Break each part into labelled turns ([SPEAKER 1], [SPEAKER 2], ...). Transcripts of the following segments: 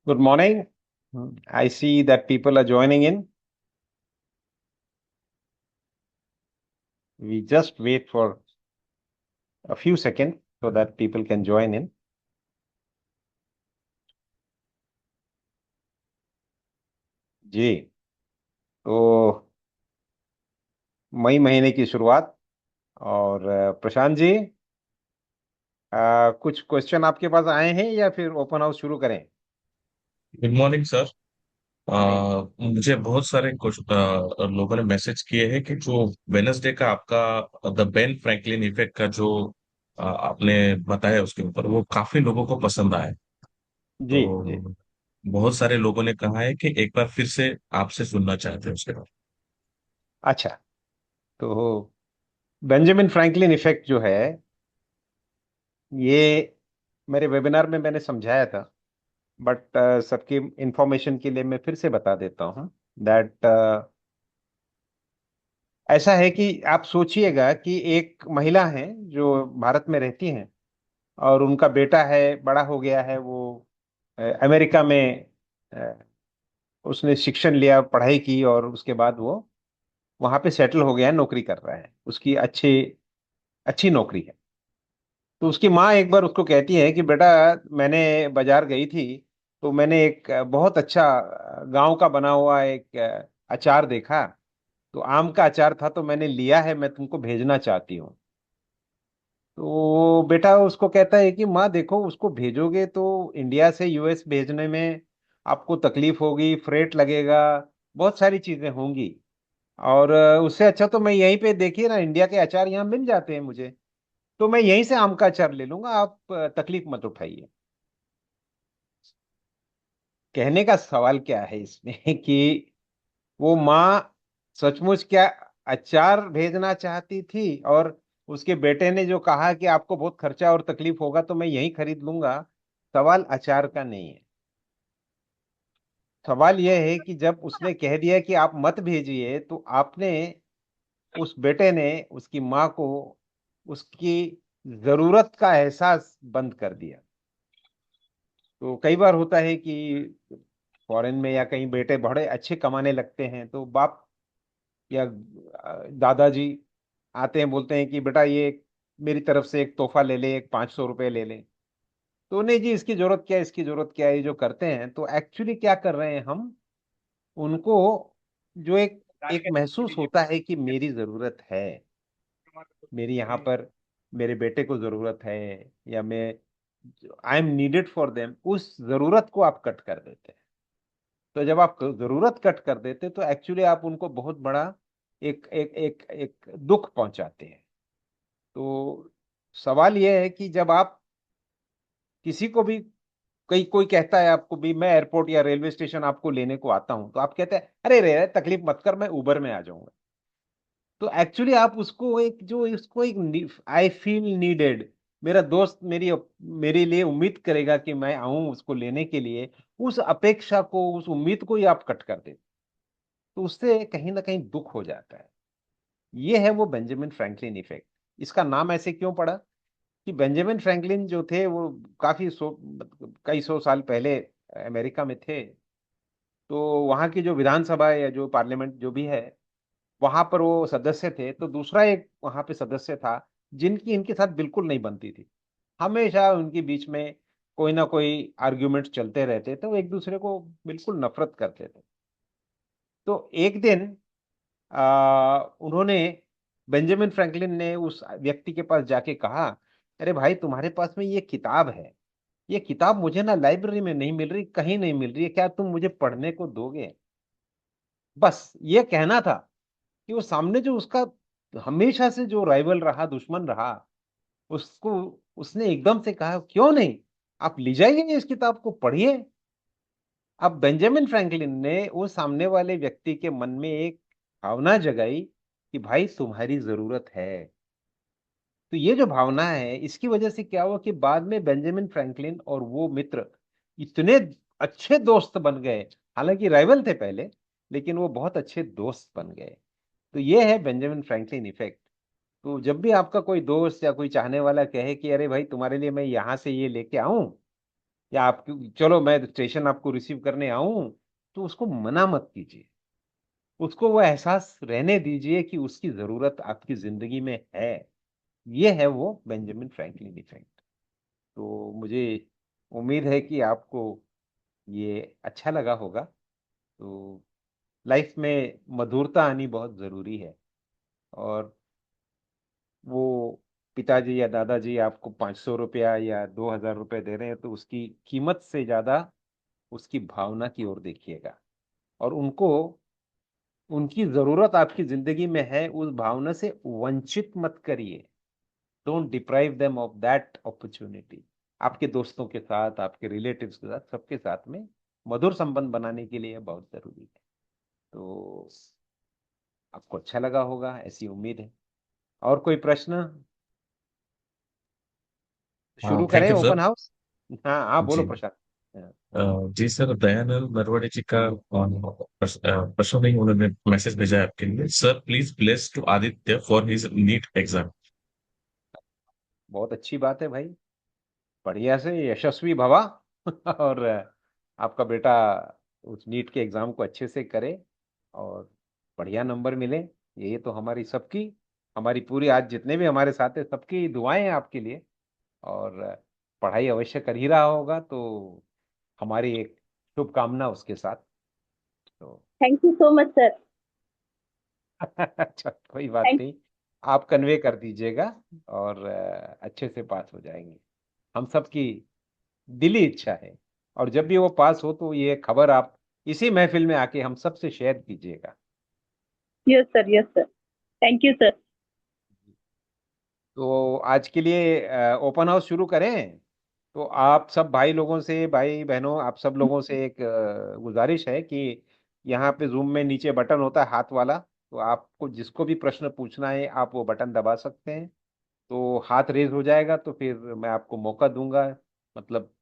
[SPEAKER 1] Good morning. I see that people are joining in. We just wait for a few seconds so that people can join in. जी, तो मई महीने की शुरुआत और प्रशांत जी, कुछ question आपके पास आए हैं या फिर ओपन हाउस शुरू करें?
[SPEAKER 2] Good morning sir.
[SPEAKER 1] मॉर्निंग।
[SPEAKER 2] मुझे बहुत सारे कुछ लोगों ने मैसेज किए हैं कि जो वेनसडे का आपका द बेन फ्रैंकलिन इफेक्ट का जो आपने बताया उसके ऊपर वो काफी लोगों को पसंद आया।
[SPEAKER 1] जी जी।
[SPEAKER 2] तो बहुत सारे लोगों ने कहा है कि एक बार फिर से आपसे सुनना चाहते हैं उसके बाद।
[SPEAKER 1] अच्छा, तो बेंजामिन फ्रैंकलिन इफेक्ट जो है, ये मेरे वेबिनार में मैंने समझाया था, बट सबकी इंफॉर्मेशन के लिए मैं फिर से बता देता हूँ दैट ऐसा है कि आप सोचिएगा कि एक महिला है जो भारत में रहती हैं और उनका बेटा है, बड़ा हो गया है वो, अमेरिका में अ, उसने शिक्षण लिया, पढ़ाई की और उसके बाद वो वहां पे सेटल हो गया है, नौकरी कर रहा है, उसकी अच्छी अच्छी नौकरी है। तो उसकी माँ एक बार उसको कहती है कि बेटा, मैंने बाजार गई थी तो मैंने एक बहुत अच्छा गांव का बना हुआ एक अचार देखा, तो आम का अचार था, तो मैंने लिया है, मैं तुमको भेजना चाहती हूँ। तो बेटा उसको कहता है कि माँ देखो, उसको भेजोगे तो इंडिया से यूएस भेजने में आपको तकलीफ होगी, फ्रेट लगेगा, बहुत सारी चीजें होंगी, और उससे अच्छा तो मैं यहीं पे, देखिए ना, इंडिया के अचार यहाँ मिल जाते हैं मुझे, तो मैं यहीं से आम का अचार ले लूंगा, आप तकलीफ मत उठाइए। कहने का सवाल क्या है इसमें कि वो माँ सचमुच क्या अचार भेजना चाहती थी, और उसके बेटे ने जो कहा कि आपको बहुत खर्चा और तकलीफ होगा तो मैं यहीं खरीद लूंगा। सवाल अचार का नहीं है। सवाल यह है कि जब उसने कह दिया कि आप मत भेजिए, तो आपने, उस बेटे ने उसकी माँ को उसकी जरूरत का एहसास बंद कर दिया। तो कई बार होता है कि फॉरेन में या कहीं बेटे बड़े अच्छे कमाने लगते हैं तो बाप या दादाजी आते हैं, बोलते हैं कि बेटा ये मेरी तरफ से एक तोहफा ले ले, एक 500 रुपये ले ले। तो नहीं जी, इसकी जरूरत क्या है, इसकी जरूरत क्या है, ये जो करते हैं तो एक्चुअली क्या कर रहे हैं हम उनको, जो एक एक महसूस होता है कि मेरी जरूरत है, मेरी यहाँ पर मेरे बेटे को जरूरत है, या मैं I am needed for them, उस जरूरत को आप कट कर देते हैं। तो जब आप जरूरत कट कर देते तो एक्चुअली आप उनको बहुत बड़ा एक एक एक एक दुख पहुंचाते हैं। तो सवाल यह है कि जब आप किसी को भी, कोई कहता है आपको भी, मैं एयरपोर्ट या रेलवे स्टेशन आपको लेने को आता हूं, तो आप कहते हैं अरे रे तकलीफ मत कर, मैं उबर में आ जाऊंगा। तो एक्चुअली आप उसको एक, जो इसको एक आई फील नीडेड, मेरा दोस्त मेरे लिए उम्मीद करेगा कि मैं आऊं उसको लेने के लिए, उस अपेक्षा को, उस उम्मीद को ही आप कट कर देते, तो उससे कहीं ना कहीं दुख हो जाता है। ये है वो बेंजामिन फ्रैंकलिन इफेक्ट। इसका नाम ऐसे क्यों पड़ा कि बेंजामिन फ्रैंकलिन जो थे वो कई सौ साल पहले अमेरिका में थे। तो वहाँ की जो विधानसभा या जो पार्लियामेंट जो भी है, वहां पर वो सदस्य थे, तो दूसरा एक वहां पे सदस्य था जिनकी इनके साथ बिल्कुल नहीं बनती थी। हमेशा उनके बीच में कोई ना कोई आर्ग्यूमेंट चलते रहते थे, वो एक दूसरे को बिल्कुल नफरत करते थे। तो एक दिन उन्होंने, बेंजामिन फ्रैंकलिन ने उस व्यक्ति के पास जाके कहा, अरे भाई, तुम्हारे पास में ये किताब है, ये किताब मुझे ना लाइब्रेरी में नहीं मिल रही, कहीं नहीं मिल रही है, क्या तुम मुझे पढ़ने को दोगे? बस ये कहना था कि वो सामने जो उसका हमेशा से जो राइवल रहा, दुश्मन रहा, उसको, उसने एकदम से कहा क्यों नहीं, आप ले जाइए इस किताब को, पढ़िए। अब बेंजामिन फ्रैंकलिन ने वो सामने वाले व्यक्ति के मन में एक भावना जगाई कि भाई तुम्हारी जरूरत है। तो ये जो भावना है, इसकी वजह से क्या हुआ कि बाद में बेंजामिन फ्रैंकलिन और वो मित्र इतने अच्छे दोस्त बन गए। हालांकि राइवल थे पहले, लेकिन वो बहुत अच्छे दोस्त बन गए। तो ये है बेंजामिन फ्रैंकलिन इफेक्ट। तो जब भी आपका कोई दोस्त या कोई चाहने वाला कहे कि अरे भाई, तुम्हारे लिए मैं यहाँ से ये लेके आऊं, या आपकी चलो मैं स्टेशन आपको रिसीव करने आऊं, तो उसको मना मत कीजिए। उसको वो एहसास रहने दीजिए कि उसकी जरूरत आपकी जिंदगी में है। ये है वो बेंजामिन फ्रैंकलिन इफेक्ट। तो मुझे उम्मीद है कि आपको ये अच्छा लगा होगा। तो लाइफ में मधुरता आनी बहुत जरूरी है। और वो पिताजी या दादाजी आपको 500 रुपया या 2000 रुपये दे रहे हैं, तो उसकी कीमत से ज्यादा उसकी भावना की ओर देखिएगा। और उनको, उनकी जरूरत आपकी जिंदगी में है, उस भावना से वंचित मत करिए। Don't deprive them of that opportunity. आपके दोस्तों के साथ, आपके रिलेटिव्स के साथ, सबके साथ में मधुर संबंध बनाने के लिए बहुत जरूरी है। तो आपको अच्छा लगा होगा, ऐसी उम्मीद है। और कोई प्रश्न?
[SPEAKER 2] हाँ,
[SPEAKER 1] शुरू करें
[SPEAKER 2] thank you sir.
[SPEAKER 1] Open house? हाँ हाँ, बोलो
[SPEAKER 2] जी।
[SPEAKER 1] प्रशांत। हाँ,
[SPEAKER 2] जी सर, दयानंद नरवड़े जी का प्रश्न नहीं, उन्होंने मैसेज भेजा है आपके लिए। Sir please bless to Aditya for his NEET exam.
[SPEAKER 1] बहुत अच्छी बात है भाई। बढ़िया से यशस्वी भवा। और आपका बेटा उस नीट के एग्जाम को अच्छे से करे और बढ़िया नंबर मिले। ये तो हमारी सबकी, हमारी पूरी, आज जितने भी हमारे साथ है सबकी दुआएं हैं आपके लिए। और पढ़ाई अवश्य कर ही रहा होगा, तो हमारी एक शुभकामना उसके साथ। तो
[SPEAKER 3] thank you so much sir.
[SPEAKER 1] अच्छा, कोई बात
[SPEAKER 3] थैंक
[SPEAKER 1] नहीं। आप कन्वे कर दीजिएगा और अच्छे से पास हो जाएंगे। हम सबकी दिली इच्छा है। और जब भी वो पास हो तो ये खबर आप इसी महफिल में आके हम सबसे शेयर कीजिएगा।
[SPEAKER 3] Yes sir, yes sir. Thank you sir.
[SPEAKER 1] तो आज के लिए ओपन हाउस शुरू करें। तो आप सब भाई लोगों से, भाई बहनों, आप सब लोगों से एक गुजारिश है कि यहाँ पे जूम में नीचे बटन होता है हाथ वाला। तो आपको जिसको भी प्रश्न पूछना है आप वो बटन दबा सकते हैं। तो हाथ रेज हो जाएगा तो फिर मैं आपको मौका दूंगा। मतलब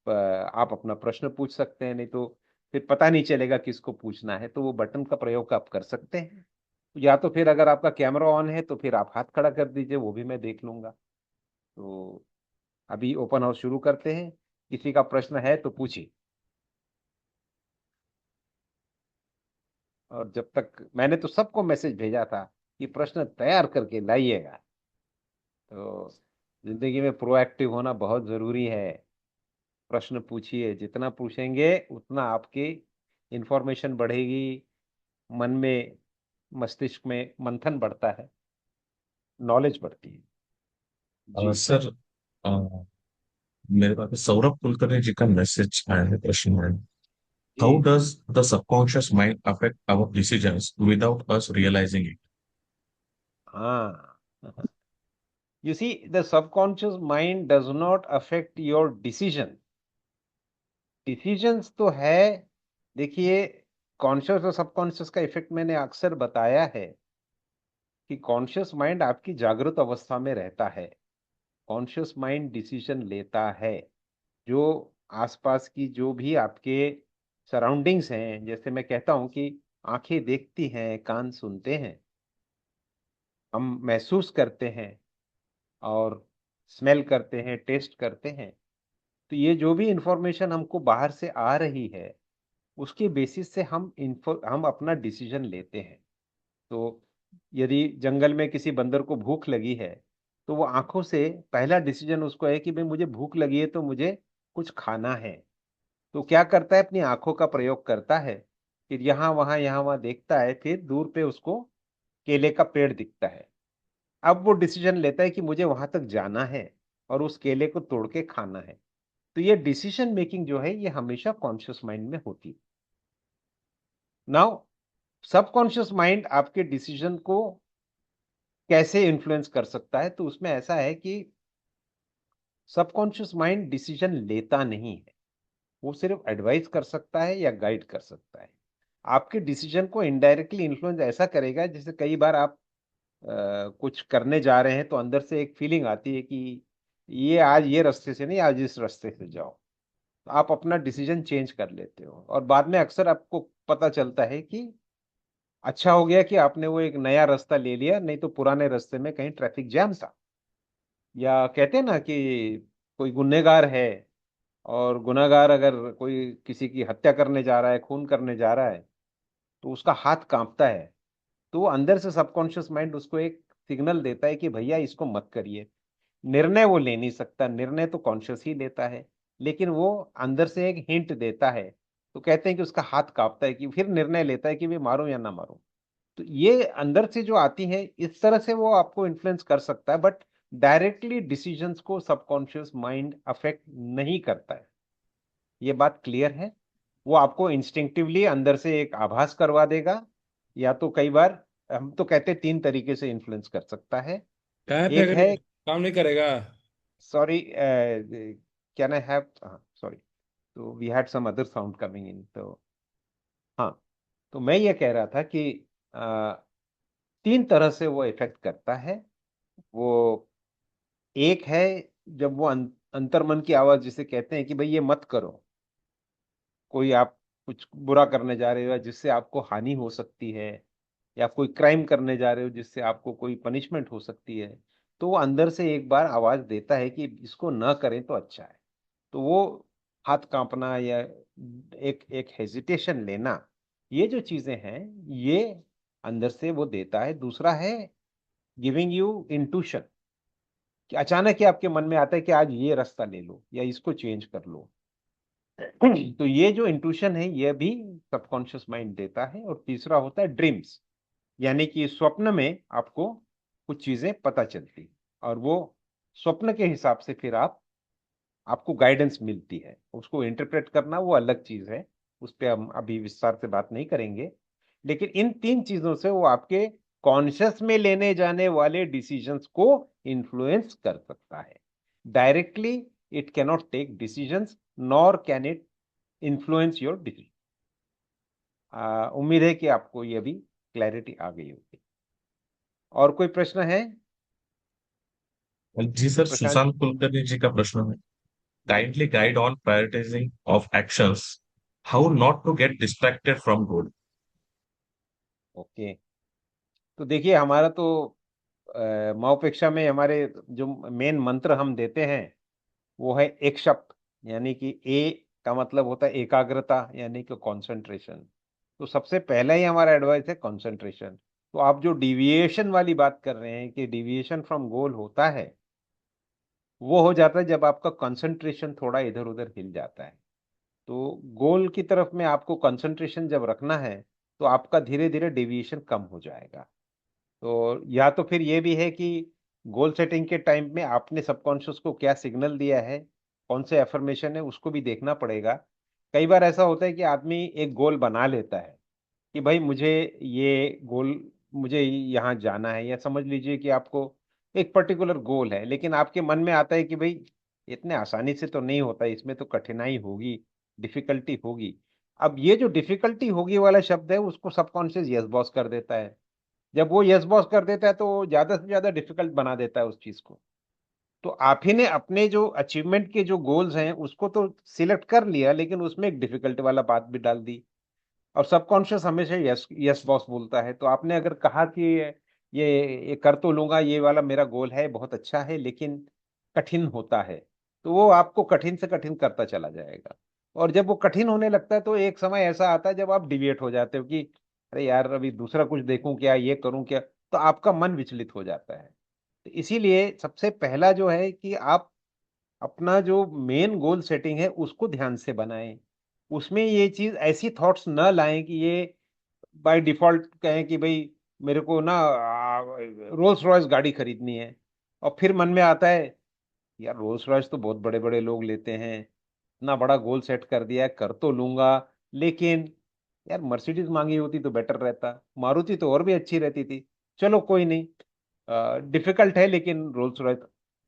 [SPEAKER 1] आप अपना प्रश्न पूछ सकते हैं, नहीं तो फिर पता नहीं चलेगा किसको पूछना है। तो वो बटन का प्रयोग आप कर सकते हैं। या तो फिर अगर आपका कैमरा ऑन है तो फिर आप हाथ खड़ा कर दीजिए, वो भी मैं देख लूंगा। तो अभी ओपन हाउस शुरू करते हैं। किसी का प्रश्न है तो पूछिए। और जब तक, मैंने तो सबको मैसेज भेजा था कि प्रश्न तैयार करके लाइएगा। तो जिंदगी में प्रोएक्टिव होना बहुत जरूरी है। प्रश्न पूछिए, जितना पूछेंगे उतना आपकी इंफॉर्मेशन बढ़ेगी। मन में, मस्तिष्क में मंथन बढ़ता है, नॉलेज बढ़ती है। जी।
[SPEAKER 2] सर, मेरे पास सौरभ कुलकर्णी जी का मैसेज आया है, प्रश्न है।
[SPEAKER 1] जी।
[SPEAKER 2] How does the subconscious mind affect our decisions without us realising it?
[SPEAKER 1] हाँ, you see, the subconscious mind does not affect your decision. Decisions तो है। देखिए, कॉन्शियस और सबकॉन्शियस का इफेक्ट मैंने अक्सर बताया है कि कॉन्शियस माइंड आपकी जागृत अवस्था में रहता है। कॉन्शियस माइंड डिसीजन लेता है। जो आसपास की जो भी आपके सराउंडिंग्स हैं, जैसे मैं कहता हूं कि आंखें देखती हैं, कान सुनते हैं, हम महसूस करते हैं और स्मेल करते हैं, टेस्ट करते हैं। तो ये जो भी इंफॉर्मेशन हमको बाहर से आ रही है, उसके बेसिस से हम अपना डिसीजन लेते हैं। तो यदि जंगल में किसी बंदर को भूख लगी है, तो वो आंखों से पहला डिसीजन उसको है कि भाई मुझे भूख लगी है तो मुझे कुछ खाना है। तो क्या करता है, अपनी आंखों का प्रयोग करता है। फिर यहाँ वहां देखता है, फिर दूर पे उसको केले का पेड़ दिखता है। अब वो डिसीजन लेता है कि मुझे वहां तक जाना है और उस केले को तोड़ के खाना है। तो ये डिसीजन मेकिंग जो है, ये हमेशा कॉन्शियस माइंड में होती है। नाउ, सबकॉन्शियस माइंड आपके डिसीजन को कैसे इन्फ्लुएंस कर सकता है? तो उसमें ऐसा है कि सबकॉन्शियस माइंड डिसीजन लेता नहीं है। वो सिर्फ एडवाइस कर सकता है या गाइड कर सकता है। आपके डिसीजन को इनडायरेक्टली इन्फ्लुएंस ऐसा करेगा, जैसे कई बार आप कुछ करने जा रहे हैं तो अंदर से एक फीलिंग आती है कि ये आज ये रास्ते से नहीं, आज इस रास्ते से जाओ। तो आप अपना डिसीजन चेंज कर लेते हो और बाद में अक्सर आपको पता चलता है कि अच्छा हो गया कि आपने वो एक नया रास्ता ले लिया, नहीं तो पुराने रास्ते में कहीं ट्रैफिक जैम था। या कहते हैं ना कि कोई गुन्हेगार है, और गुनाहगार अगर कोई किसी की हत्या करने जा रहा है, खून करने जा रहा है, तो उसका हाथ कांपता है, तो वो अंदर से सबकॉन्शियस माइंड उसको एक सिग्नल देता है कि भैया इसको मत करिए। निर्णय वो ले नहीं सकता, निर्णय तो कॉन्शियस ही लेता है, लेकिन वो अंदर से एक हिंट देता है। तो कहते हैं कि उसका हाथ कांपता है, कि फिर निर्णय लेता है कि वे मारूं या ना मारूं। तो ये अंदर से जो आती है, इस तरह से वो आपको इन्फ्लुएंस कर सकता है, बट डायरेक्टली डिसीजंस को सबकॉन्शियस माइंड अफेक्ट नहीं करता है। ये बात क्लियर है। वो आपको इंस्टिंक्टिवली अंदर से एक आभास करवा देगा, या तो कई बार हम तो कहते हैं 3 तरीके से इन्फ्लुएंस कर सकता है।
[SPEAKER 4] कहाँ पे
[SPEAKER 1] एक
[SPEAKER 4] अगर
[SPEAKER 1] है,
[SPEAKER 4] काम नहीं करेगा?
[SPEAKER 1] Sorry, can I have, sorry, तो we had some other sound coming in, तो हाँ, तो मैं ये कह रहा था कि 3 तरह से वो इफेक्ट करता है। वो एक है, जब वो अंतर्मन की आवाज जिसे कहते हैं कि भाई ये मत करो, कोई आप कुछ बुरा करने जा रहे हो जिससे आपको हानि हो सकती है, या कोई क्राइम करने जा रहे हो जिससे आपको कोई पनिशमेंट हो सकती है, तो वो अंदर से एक बार आवाज देता है कि इसको ना करें तो अच्छा है। तो वो हाथ कांपना या एक एक हेजिटेशन लेना, ये जो चीजें हैं, ये अंदर से वो देता है। दूसरा है गिविंग यू इंट्यूशन, कि अचानक ही आपके मन में आता है कि आज ये रास्ता ले लो या इसको चेंज कर लो। तो ये जो इंट्यूशन है, ये भी सबकॉन्शियस माइंड देता है। और तीसरा होता है ड्रीम्स, यानी कि स्वप्न में आपको कुछ चीजें पता चलती, और वो स्वप्न के हिसाब से फिर आपको गाइडेंस मिलती है। उसको इंटरप्रेट करना वो अलग चीज है, उस पर हम अभी विस्तार से बात नहीं करेंगे। लेकिन इन 3 चीजों से वो आपके कॉन्शियस में लेने जाने वाले डिसीजंस को इन्फ्लुएंस कर सकता है। Directly it cannot take decisions, nor can it influence your decision. उम्मीद है कि आपको ये भी क्लैरिटी आ गई होगी। और कोई प्रश्न है
[SPEAKER 2] जी सर,
[SPEAKER 1] प्रशांत?
[SPEAKER 2] सुशांत कुलकर्णी जी का प्रश्न है। Kindly guide on prioritising of actions, how not to get distracted from goal.
[SPEAKER 1] Okay, तो देखिए, हमारा तो माओपेक्षा में हमारे जो मेन मंत्र हम देते हैं, वो है एक शब्द, यानी कि ए का मतलब होता है एकाग्रता, यानी कि कंसंट्रेशन। तो सबसे पहला ही हमारा एडवाइस है कंसंट्रेशन। तो आप जो डिविएशन वाली बात कर रहे हैं कि डिविएशन फ्रॉम गोल होता है, वो हो जाता है जब आपका कंसंट्रेशन थोड़ा इधर उधर हिल जाता है। तो गोल की तरफ में आपको कंसंट्रेशन जब रखना है, तो आपका धीरे धीरे डेविएशन कम हो जाएगा। तो या तो फिर ये भी है कि गोल सेटिंग के टाइम में आपने सबकॉन्शियस को क्या सिग्नल दिया है, कौन से एफर्मेशन है, उसको भी देखना पड़ेगा। कई बार ऐसा होता है कि आदमी एक गोल बना लेता है कि भाई मुझे ये गोल, मुझे यहाँ जाना है, या समझ लीजिए कि आपको एक पर्टिकुलर गोल है, लेकिन आपके मन में आता है कि भाई इतने आसानी से तो नहीं होता, इसमें तो कठिनाई होगी, डिफिकल्टी होगी। अब ये जो डिफिकल्टी होगी वाला शब्द है, उसको सबकॉन्शियस यस बॉस कर देता है। जब वो यस बॉस कर देता है, तो वो ज्यादा से ज्यादा डिफिकल्ट बना देता है उस चीज को। तो आप ही ने अपने जो अचीवमेंट के जो गोल्स हैं उसको तो सिलेक्ट कर लिया, लेकिन उसमें एक डिफिकल्ट वाला बात भी डाल दी। और सबकॉन्शियस हमेशा यस यस बॉस बोलता है। तो आपने अगर कहा कि ये कर तो लूंगा, ये वाला मेरा गोल है, बहुत अच्छा है, लेकिन कठिन होता है, तो वो आपको कठिन से कठिन करता चला जाएगा। और जब वो कठिन होने लगता है, तो एक समय ऐसा आता है जब आप डिविएट हो जाते हो कि अरे यार, अभी दूसरा कुछ देखूं क्या, ये करूं क्या, तो आपका मन विचलित हो जाता है। तो इसीलिए सबसे पहला जो है कि आप अपना जो मेन गोल सेटिंग है उसको ध्यान से बनाएं। उसमें ये चीज ऐसी थॉट्स न लाएं कि ये बाय डिफॉल्ट कहें कि भाई मेरे को ना रोल्स रॉयस गाड़ी खरीदनी है, और फिर मन में आता है यार रोल्स रॉयस तो बहुत बड़े बड़े लोग लेते हैं, इतना बड़ा गोल सेट कर दिया है, कर तो लूंगा, लेकिन यार मर्सिडीज मांगी होती तो बेटर रहता, मारुति तो और भी अच्छी रहती थी। चलो कोई नहीं, डिफिकल्ट है, लेकिन रोल्स रॉयस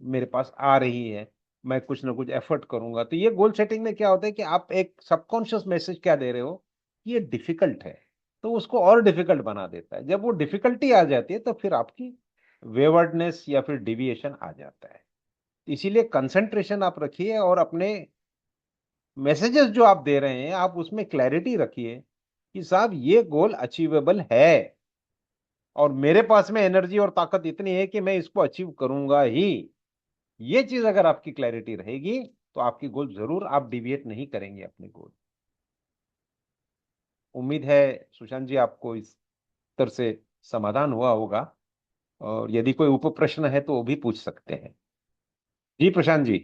[SPEAKER 1] मेरे पास आ रही है, मैं कुछ ना कुछ एफर्ट करूंगा। तो ये गोल सेटिंग में क्या होता है कि आप एक सबकॉन्शियस मैसेज क्या दे रहे हो कि ये डिफिकल्ट है, तो उसको और डिफिकल्ट बना देता है। जब वो डिफिकल्टी आ जाती है, तो फिर आपकी वेवर्डनेस या फिर डिविएशन आ जाता है। इसीलिए कंसंट्रेशन आप रखिए, और अपने मैसेजेस जो आप दे रहे हैं, आप उसमें क्लैरिटी रखिए कि साहब ये गोल अचीवेबल है, और मेरे पास में एनर्जी और ताकत इतनी है कि मैं इसको अचीव करूंगा ही। ये चीज अगर आपकी क्लैरिटी रहेगी, तो आपकी गोल जरूर, आप डिविएट नहीं करेंगे अपने गोल। उम्मीद है सुशांत जी आपको इस तरह से समाधान हुआ होगा, और यदि कोई उप प्रश्न है तो वो भी पूछ सकते हैं। जी प्रशांत जी।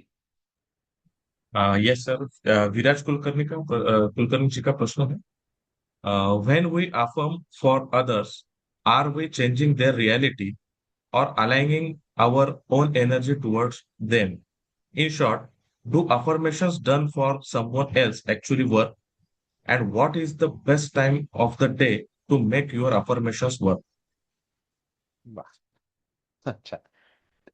[SPEAKER 2] यस सर, विराज कुलकर्णी जी का प्रश्न है। When we affirm for others, are we changing their reality or aligning our own energy towards them? In short, do affirmations done for someone else actually work? And what is the best time of the day to make your affirmations work?
[SPEAKER 1] वाह, अच्छा।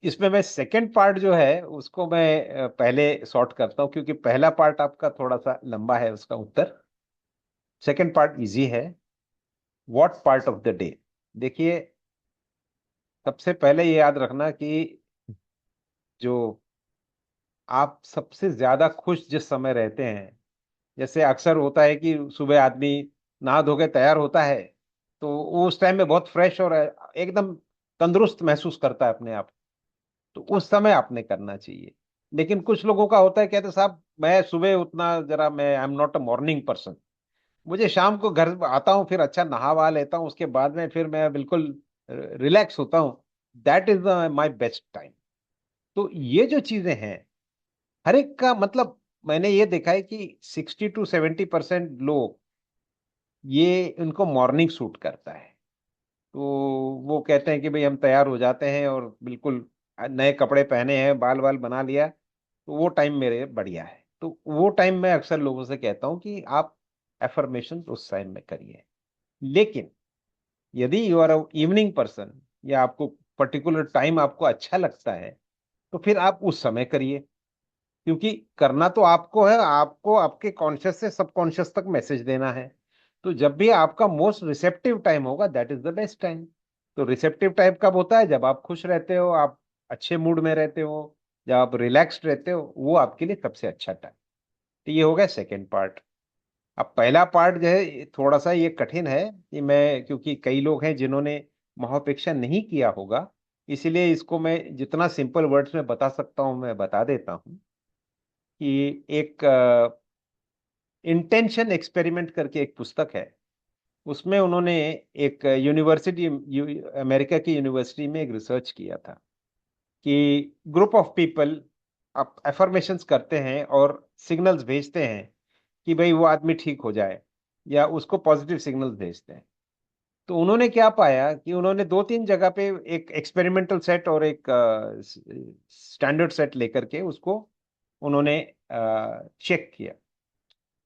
[SPEAKER 1] इसमें मैं second part जो है उसको मैं पहले sort करता हूं, क्योंकि पहला पार्ट आपका थोड़ा सा लंबा है उसका उत्तर। सेकंड पार्ट इजी है। What part of the day? देखिए, सबसे पहले ये याद रखना कि जो आप सबसे ज्यादा खुश जिस समय रहते हैं, जैसे अक्सर होता है कि सुबह आदमी नहा धो के तैयार होता है, तो वो उस टाइम में बहुत फ्रेश और एकदम तंदुरुस्त महसूस करता है अपने आप, तो उस समय आपने करना चाहिए। लेकिन कुछ लोगों का होता है, कहते साहब मैं सुबह उतना जरा, मैं I am not a morning person, मुझे शाम को घर आता हूँ, फिर अच्छा नहा वहा लेता हूँ, उसके बाद में फिर मैं बिल्कुल रिलैक्स होता हूँ, that is my best time. तो ये जो चीजें हैं, हर एक का मतलब, मैंने ये देखा है कि 60 to 70% लोग, ये उनको मॉर्निंग सूट करता है। तो वो कहते हैं कि भाई हम तैयार हो जाते हैं और बिल्कुल नए कपड़े पहने हैं, बाल बाल बना लिया, तो वो टाइम मेरे बढ़िया है। तो वो टाइम मैं अक्सर लोगों से कहता हूँ कि आप एफर्मेशन उस टाइम में करिए। लेकिन यदि यू आर इवनिंग पर्सन, या आपको पर्टिकुलर टाइम आपको अच्छा लगता है, तो फिर आप उस समय करिए, क्योंकि करना तो आपको है, आपको आपके कॉन्शियस से सबकॉन्शियस तक मैसेज देना है। तो जब भी आपका मोस्ट रिसेप्टिव टाइम होगा, that is the best time. तो रिसेप्टिव टाइम कब होता है? जब आप खुश रहते हो, आप अच्छे मूड में रहते हो, जब आप रिलैक्स्ड रहते हो, वो आपके लिए सबसे अच्छा टाइम। तो ये हो गया सेकेंड पार्ट। अब पहला पार्ट जो है थोड़ा सा ये कठिन है, कि मैं, क्योंकि कई लोग हैं जिन्होंने महापेक्षा नहीं किया होगा, इसलिए इसको मैं जितना सिंपल वर्ड्स में बता सकता हूं मैं बता देता हूं। कि एक इंटेंशन एक्सपेरिमेंट करके एक पुस्तक है, उसमें उन्होंने एक यूनिवर्सिटी, अमेरिका की यूनिवर्सिटी में एक रिसर्च किया था कि ग्रुप ऑफ पीपल आप एफर्मेशंस करते हैं और सिग्नल्स भेजते हैं कि भाई वो आदमी ठीक हो जाए, या उसको पॉजिटिव सिग्नल्स भेजते हैं। तो उन्होंने क्या पाया कि उन्होंने दो तीन जगह पे एक एक्सपेरिमेंटल सेट और एक स्टैंडर्ड सेट लेकर के उसको उन्होंने चेक किया।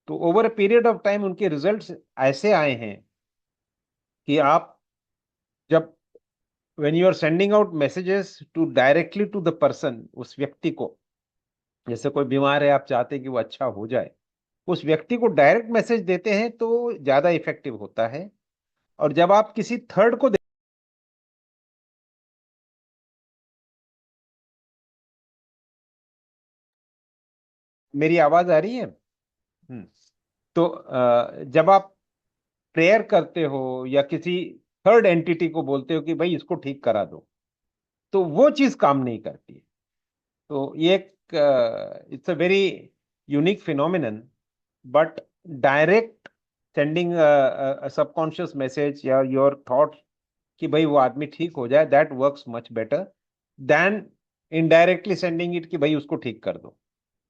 [SPEAKER 1] तो over a period of time उनके रिजल्ट्स ऐसे आए हैं कि आप जब, when you are sending out messages to directly to the person, उस व्यक्ति को, जैसे कोई बीमार है, आप चाहते हैं कि वो अच्छा हो जाए, उस व्यक्ति को डायरेक्ट मैसेज देते हैं तो ज्यादा इफेक्टिव होता है। और जब आप किसी थर्ड को मेरी आवाज आ रही है? तो जब आप प्रेयर करते हो या किसी थर्ड एंटिटी को बोलते हो कि भाई इसको ठीक करा दो, तो वो चीज काम नहीं करती है। तो ये एक, it's a very unique phenomenon, but direct sending subconscious message या योर थॉट कि भाई वो आदमी ठीक हो जाए, that works much better than indirectly sending it कि भाई उसको ठीक कर दो।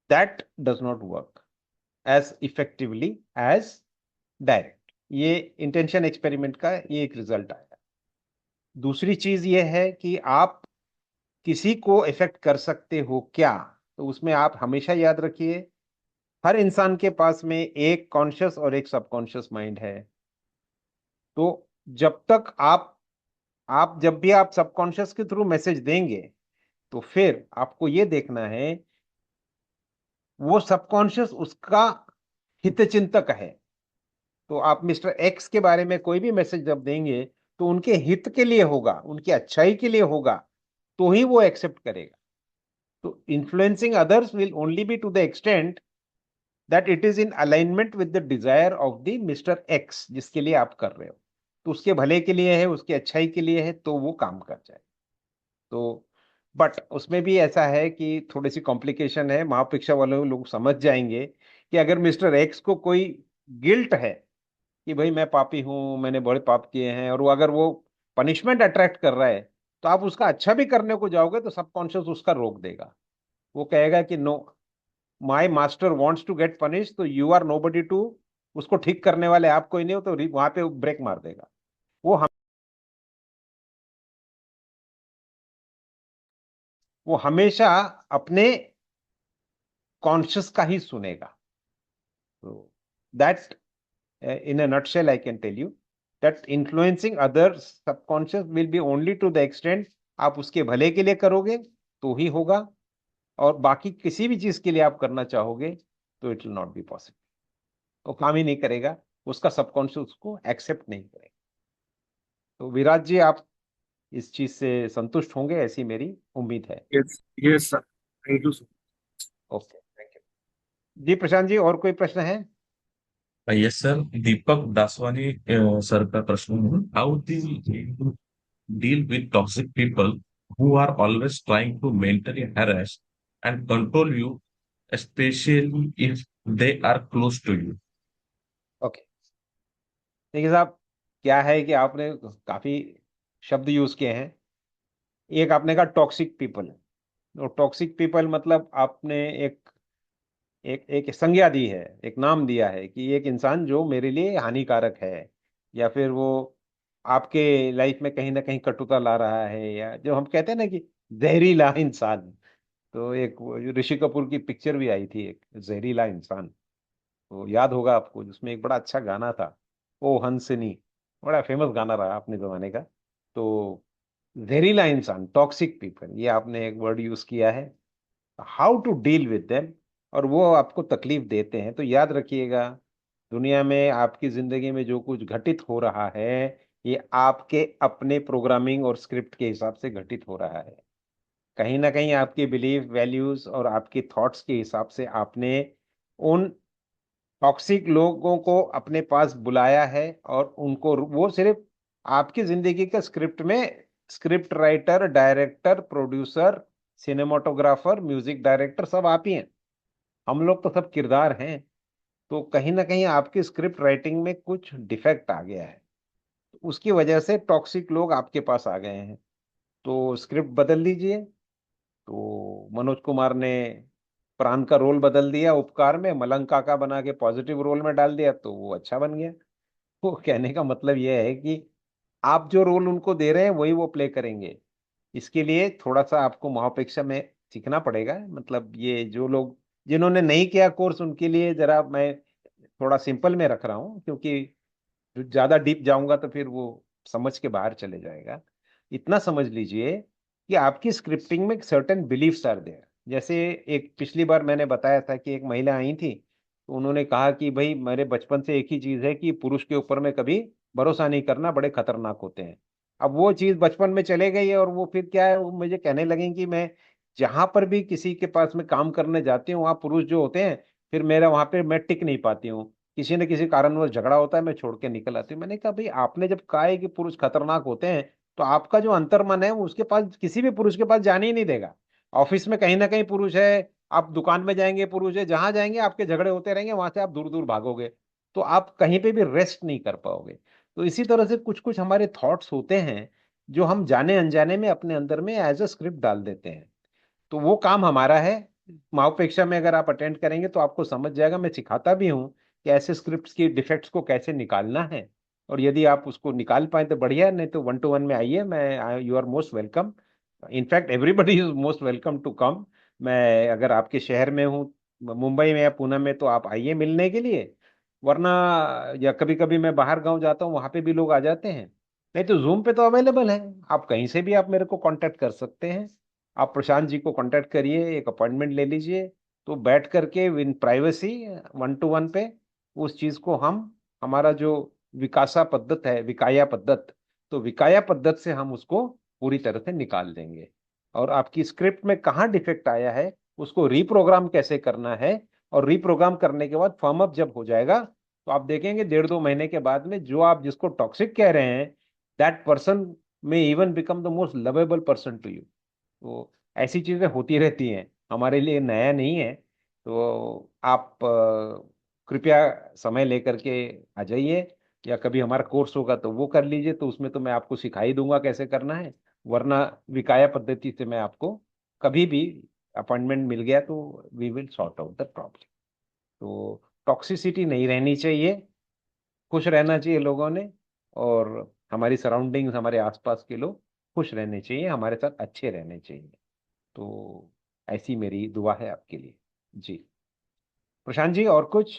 [SPEAKER 1] That does not work as effectively as direct. ये इंटेंशन एक्सपेरिमेंट का ये एक रिजल्ट आया। दूसरी चीज ये है कि आप किसी को इफेक्ट कर सकते हो क्या? तो उसमें आप हमेशा याद रखिए, हर इंसान के पास में एक कॉन्शियस और एक सबकॉन्शियस माइंड है। तो जब तक आप जब भी आप सबकॉन्शियस के थ्रू मैसेज देंगे, तो फिर आपको ये देखना है वो सबकॉन्शियस उसका हितचिंतक है। तो आप मिस्टर एक्स के बारे में कोई भी मैसेज जब देंगे, तो उनके हित के लिए होगा, उनकी अच्छाई के लिए होगा, तो ही वो एक्सेप्ट करेगा। तो influencing others will only be to the extent that it is in alignment with the desire of the mister X जिसके लिए आप कर रहे हो। तो उसके भले के लिए है, उसकी अच्छाई के लिए है, तो वो काम कर जाए। तो बट उसमें भी ऐसा है कि थोड़ी सी कॉम्प्लिकेशन है, महापरीक्षा वाले लोग समझ जाएंगे कि अगर मिस्टर एक्स को कोई गिल्ट है कि भाई मैं पापी हूं, मैंने बड़े पाप किए हैं, और वो अगर वो पनिशमेंट अट्रैक्ट कर रहा है, तो आप उसका अच्छा भी करने को जाओगे तो सबकॉन्शियस उसका रोक देगा। वो कहेगा कि no, my master wants to get punish, तो यू आर नोबडी टू, उसको ठीक करने वाले आप कोई नहीं हो, तो वहां पे ब्रेक मार देगा। वो हम वो हमेशा अपने कॉन्शियस का ही सुनेगा। तो that, in a nutshell, I can tell you that influencing others subconscious will be only to the extent आप उसके भले के लिए करोगे तो ही होगा, और बाकी किसी भी चीज के लिए आप करना चाहोगे तो it will not be possible, वो काम ही नहीं करेगा, उसका सबकॉन्शियस उसको एक्सेप्ट नहीं करेगा। तो विराज जी, आप इस चीज से संतुष्ट होंगे, ऐसी मेरी उम्मीद है।
[SPEAKER 4] Yes yes sir, thank you sir.
[SPEAKER 1] Okay, thank you जी। प्रशांत जी, और कोई प्रश्न है?
[SPEAKER 2] Yes sir, Deepak Daswani sir का प्रश्न है, how deal with toxic people who are always trying to mentally harass and control you, especially if they are close to you?
[SPEAKER 1] Okay, देखिए साहब, क्या है कि आपने काफी शब्द यूज किए हैं। एक आपने कहा टॉक्सिक पीपल, और टॉक्सिक पीपल मतलब आपने एक एक एक संज्ञा दी है, एक नाम दिया है कि एक इंसान जो मेरे लिए हानिकारक है, या फिर वो आपके लाइफ में कहीं ना कहीं कटुता ला रहा है, या जो हम कहते हैं ना कि जहरीला इंसान। तो एक वो जो ऋषि कपूर की पिक्चर भी आई थी, एक जहरीला इंसान, तो याद होगा आपको, जिसमें एक बड़ा अच्छा गाना था, ओ हंसनी, बड़ा फेमस गाना रहा अपने जमाने का। तो जहरीला इंसान, टॉक्सिक पीपल, ये आपने एक वर्ड यूज किया है, how to deal with them, और वो आपको तकलीफ देते हैं, तो याद रखिएगा, दुनिया में आपकी जिंदगी में जो कुछ घटित हो रहा है, ये आपके अपने प्रोग्रामिंग और स्क्रिप्ट के हिसाब से घटित हो रहा है। कहीं ना कहीं आपके बिलीफ, वैल्यूज और आपके थॉट्स के हिसाब से आपने उन टॉक्सिक लोगों को अपने पास बुलाया है, और उनको वो सिर्फ आपकी जिंदगी का स्क्रिप्ट में script writer, director, producer, cinematographer, music director सब आप ही हैं। हम लोग तो सब किरदार हैं। तो कहीं ना कहीं आपकी स्क्रिप्ट राइटिंग में कुछ डिफेक्ट आ गया है, उसकी वजह से टॉक्सिक लोग आपके पास आ गए हैं। तो स्क्रिप्ट बदल लीजिए। तो मनोज कुमार ने प्राण का रोल बदल दिया, उपकार में मलंग काका बना के पॉजिटिव रोल में डाल दिया, तो वो अच्छा बन गया। वो कहने का मतलब यह है कि आप जो रोल उनको दे रहे हैं वही वो प्ले करेंगे। इसके लिए थोड़ा सा आपको महापेक्षा में सीखना पड़ेगा। मतलब ये जो लोग जिन्होंने नहीं किया कोर्स, उनके लिए जरा मैं थोड़ा सिंपल में रख रहा हूँ, क्योंकि जो ज्यादा डीप जाऊंगा तो फिर वो समझ के बाहर चले जाएगा। इतना समझ लीजिए कि आपकी स्क्रिप्टिंग में सर्टेन बिलीफ्स आर देयर। जैसे एक पिछली बार मैंने बताया था कि एक महिला आई थी, तो उन्होंने कहा कि भाई मेरे बचपन से एक ही चीज है कि पुरुष के ऊपर में कभी भरोसा नहीं करना, बड़े खतरनाक होते हैं। अब वो चीज बचपन में चले गई है, और वो फिर क्या है, वो मुझे कहने लगी कि मैं जहां पर भी किसी के पास में काम करने जाती हूँ, वहां पुरुष जो होते हैं, फिर मेरा वहां पे मैं टिक नहीं पाती हूँ, किसी न किसी कारणवश झगड़ा होता है, मैं छोड़ के निकल आती हूँ। मैंने कहा भाई, आपने जब कहा है कि पुरुष खतरनाक होते हैं, तो आपका जो अंतर्मन है वो उसके पास, किसी भी पुरुष के पास जाने ही नहीं देगा। ऑफिस में कहीं ना कहीं पुरुष है, आप दुकान में जाएंगे पुरुष है, जहां जाएंगे आपके झगड़े होते रहेंगे, वहां से आप दूर दूर भागोगे, तो आप कहीं पे भी रेस्ट नहीं कर पाओगे। तो इसी तरह से कुछ कुछ हमारे थॉट्स होते हैं, जो हम जाने अनजाने में अपने अंदर में एज अ स्क्रिप्ट डाल देते हैं। तो वो काम हमारा है। माओपेक्षा में अगर आप अटेंड करेंगे तो आपको समझ जाएगा, मैं सिखाता भी हूँ कि ऐसे स्क्रिप्ट्स की डिफेक्ट्स को कैसे निकालना है। और यदि आप उसको निकाल पाए तो बढ़िया, नहीं तो 1-to-1 में आइए, मैं you are most welcome. In fact everybody is most welcome to come. मैं अगर आपके शहर में हूँ, मुंबई में या पुणे में, तो आप आइए मिलने के लिए। वरना या कभी कभी मैं बाहर गांव जाता हूँ, वहां पे भी लोग आ जाते हैं। नहीं तो जूम पे तो अवेलेबल है, आप कहीं से भी आप मेरे को कांटेक्ट कर सकते हैं। आप प्रशांत जी को कांटेक्ट करिए, एक अपॉइंटमेंट ले लीजिए, तो बैठ करके इन प्राइवेसी 1-to-1 पे उस चीज को हम, हमारा जो विकासा पद्धत है, विकाया पद्धत, तो विकाया पद्धत से हम उसको पूरी तरह से निकाल देंगे। और आपकी स्क्रिप्ट में कहाँ डिफेक्ट आया है, उसको रीप्रोग्राम कैसे करना है, और रीप्रोग्राम करने के बाद फर्म अप जब हो जाएगा, तो आप देखेंगे 1.5-2 महीने के बाद में जो आप जिसको टॉक्सिक कह रहे हैं, that person may even become the most lovable person to you. तो ऐसी चीजें होती रहती हैं, हमारे लिए नया नहीं है। तो आप कृपया समय लेकर के आ जाइए, या कभी हमारा कोर्स होगा तो वो कर लीजिए, तो उसमें तो मैं आपको सिखा ही दूंगा कैसे करना है। वरना विकाया पद्धति से मैं आपको कभी भी अपॉइंटमेंट मिल गया तो we will sort out the problem. तो टॉक्सिसिटी नहीं रहनी चाहिए, खुश रहना चाहिए लोगों ने, और हमारी सराउंडिंग्स, हमारे आसपास के लोग खुश रहने चाहिए, हमारे साथ अच्छे रहने चाहिए। तो ऐसी मेरी दुआ है आपके लिए। जी प्रशांत जी, और कुछ?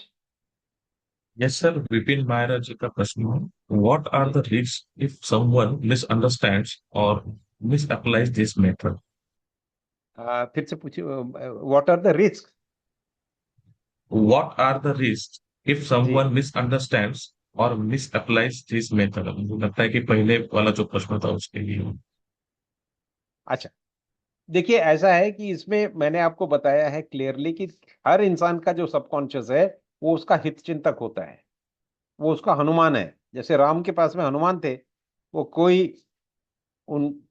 [SPEAKER 2] यस सर, विपिन मायरा जी का प्रश्न है, व्हाट आर
[SPEAKER 1] जी
[SPEAKER 2] the risk if someone misunderstands or misapplies this method?
[SPEAKER 1] फिर से पूछिए, what are the risk?
[SPEAKER 2] What are the risks if
[SPEAKER 1] जी
[SPEAKER 2] someone misunderstands or misapplies this method? मुझे लगता है कि पहले वाला जो प्रश्न था उसके लिए।
[SPEAKER 1] अच्छा, देखिए ऐसा है कि इसमें मैंने आपको बताया है क्लियरली कि हर इंसान का जो सबकॉन्शियस है वो उसका हित चिंतक होता है, वो उसका हनुमान है। जैसे राम के पास में हनुमान थे, वो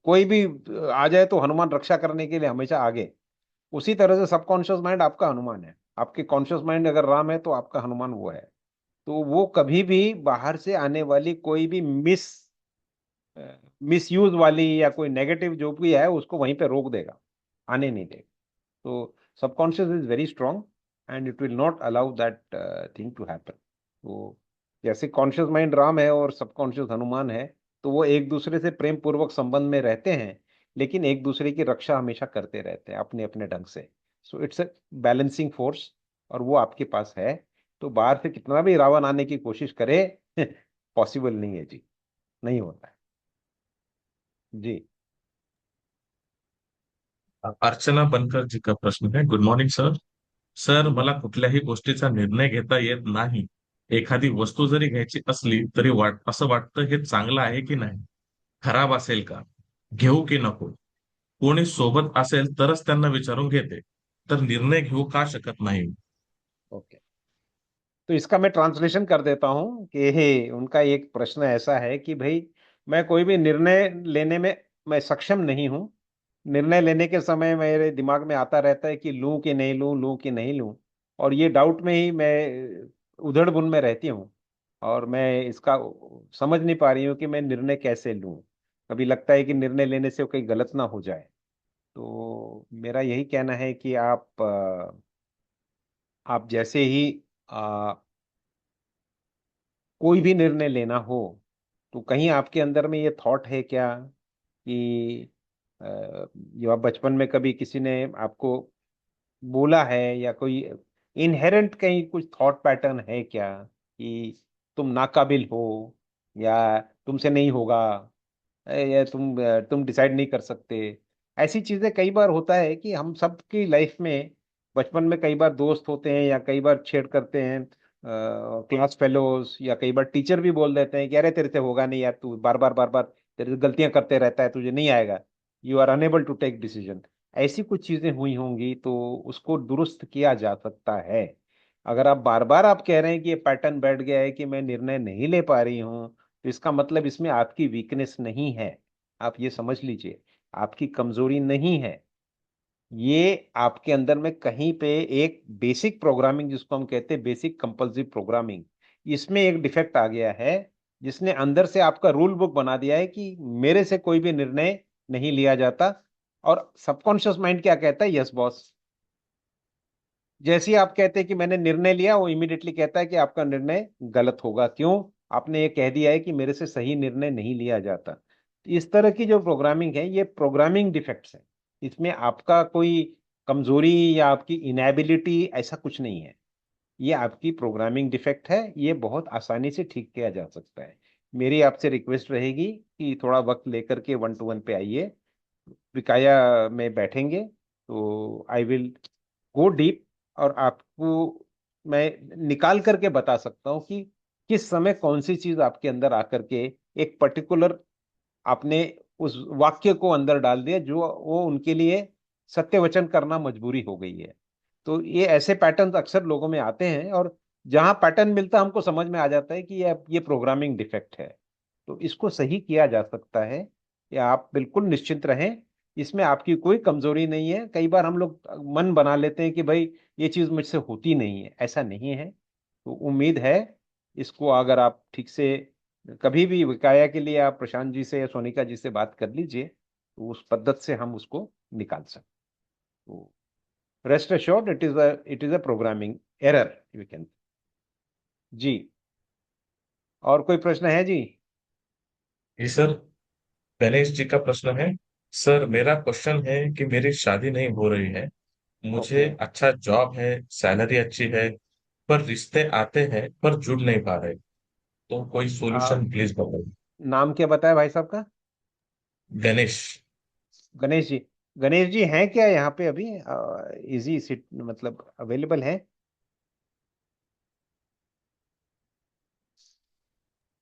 [SPEAKER 1] कोई भी आ जाए तो हनुमान रक्षा करने के लिए हमेशा आगे। उसी तरह से सबकॉन्शियस माइंड आपका हनुमान है, आपके कॉन्शियस माइंड अगर राम है तो आपका हनुमान वो है। तो वो कभी भी बाहर से आने वाली कोई भी मिस यूज वाली या कोई नेगेटिव जो भी है उसको वहीं पे रोक देगा, आने नहीं देगा। तो subconscious is very strong and it will not allow that thing to happen. तो जैसे कॉन्शियस माइंड राम है और सबकॉन्शियस हनुमान है, तो वो एक दूसरे से प्रेम पूर्वक संबंध में रहते हैं, लेकिन एक दूसरे की रक्षा हमेशा करते रहते हैं अपने अपने ढंग से। So it's a balancing force, और वो आपके पास है। तो बाहर से कितना भी रावण आने की कोशिश करे पॉसिबल नहीं है जी, नहीं होता है। जी
[SPEAKER 2] अर्चना बनकर जी का प्रश्न है, गुड मॉर्निंग सर. सर, मला कुठल्याही गोष्टीचा निर्णय घेता येत नाही. एखादी वस्तू जरी घ्यायची असली तरी असं वाटतं हे चांगलं आहे की नाही, खराब असेल का, घेऊ की नको. कोणी सोबत असेल तरच त्यांना विचारून घेते, तर निर्णय घेऊ का शकत नाही.
[SPEAKER 1] ओके, तो इसका मैं ट्रांसलेशन कर देता हूँ कि उनका एक प्रश्न ऐसा है कि भाई मैं कोई भी निर्णय लेने में मैं सक्षम नहीं हूँ। निर्णय लेने के समय मेरे दिमाग में आता रहता है कि लूं कि नहीं लूं, लूं कि नहीं लूं, और ये डाउट में ही मैं उधड़ बुन में रहती हूँ, और मैं इसका समझ नहीं पा रही हूँ कि मैं निर्णय कैसे लूं। कभी लगता है कि निर्णय लेने से कोई गलत ना हो जाए। तो मेरा यही कहना है कि आप जैसे ही कोई भी निर्णय लेना हो, तो कहीं आपके अंदर में ये थॉट है क्या कि अ, जो आप बचपन में कभी किसी ने आपको बोला है, या कोई इनहेरेंट कहीं कुछ थॉट पैटर्न है क्या कि तुम नाकाबिल हो, या तुमसे नहीं होगा, या तुम डिसाइड नहीं कर सकते। ऐसी चीजें कई बार होता है कि हम सबकी लाइफ में बचपन में कई बार दोस्त होते हैं, या कई बार छेड़ करते हैं क्लास फेलोज, या कई बार टीचर भी बोल देते हैं कि अरे तेरे से होगा नहीं यार, तू बार बार तेरे से गलतियां करते रहता है, तुझे नहीं आएगा, you are unable to take decision. ऐसी कुछ चीजें हुई होंगी, तो उसको दुरुस्त किया जा सकता है। अगर आप बार बार आप कह रहे हैं कि ये पैटर्न बैठ गया है कि मैं निर्णय नहीं ले पा रही हूँ, तो इसका मतलब इसमें आपकी वीकनेस नहीं है। आप ये समझ लीजिए, आपकी कमजोरी नहीं है, ये आपके अंदर में कहीं पे एक बेसिक प्रोग्रामिंग, जिसको हम कहते हैं बेसिक कंपल्सिव प्रोग्रामिंग, इसमें एक डिफेक्ट आ गया है, जिसने अंदर से आपका रूल बुक बना दिया है कि मेरे से कोई भी निर्णय नहीं लिया जाता। और सबकॉन्शियस माइंड क्या कहता है? Yes boss. जैसे ही आप कहते हैं कि मैंने निर्णय लिया, वो इमीडिएटली कहता है कि आपका निर्णय गलत होगा। क्यों? आपने ये कह दिया है कि मेरे से सही निर्णय नहीं लिया जाता। इस तरह की जो प्रोग्रामिंग है, ये प्रोग्रामिंग डिफेक्ट्स है। इसमें आपका कोई कमजोरी या आपकी इनएबिलिटी ऐसा कुछ नहीं है, ये आपकी प्रोग्रामिंग डिफेक्ट है। ये बहुत आसानी से ठीक किया जा सकता है। मेरी आपसे रिक्वेस्ट रहेगी कि थोड़ा वक्त लेकर के 1 to 1 पे आइए, विकाया में बैठेंगे, तो आई विल गो डीप, और आपको मैं निकाल करके बता सकता हूँ कि किस समय कौन सी चीज आपके अंदर आकर के एक पर्टिकुलर आपने उस वाक्य को अंदर डाल दिया जो वो उनके लिए सत्य वचन करना मजबूरी हो गई है। तो ये ऐसे पैटर्न अक्सर लोगों में आते हैं, और जहां पैटर्न मिलता है हमको समझ में आ जाता है कि ये प्रोग्रामिंग डिफेक्ट है। तो इसको सही किया जा सकता है, या आप बिल्कुल निश्चिंत रहें। इसमें आपकी कोई कमजोरी नहीं है। कई बार हम लोग मन बना लेते हैं कि भाई ये चीज मुझसे होती नहीं है, ऐसा नहीं है। तो उम्मीद है इसको अगर आप ठीक से कभी भी विकाया के लिए आप प्रशांत जी से या सोनिका जी से बात कर लीजिए, तो उस पद्धत से हम उसको निकाल सकते। तो rest assured it is a programming error you can. जी, और कोई प्रश्न है जी?
[SPEAKER 2] जी सर, गणेश जी का प्रश्न है। सर, मेरा क्वेश्चन है कि मेरी शादी नहीं हो रही है। मुझे
[SPEAKER 1] ओके।
[SPEAKER 2] अच्छा जॉब है, सैलरी अच्छी है, पर रिश्ते आते हैं पर जुड़ नहीं पा रहे। तो कोई
[SPEAKER 1] आ,
[SPEAKER 2] सॉल्यूशन प्लीज बताओ।
[SPEAKER 1] नाम क्या बताया भाई साहब का?
[SPEAKER 2] गणेश।
[SPEAKER 1] गणेश जी। गणेश जी हैं क्या यहाँ पे अभी? इजी सीट मतलब अवेलेबल है?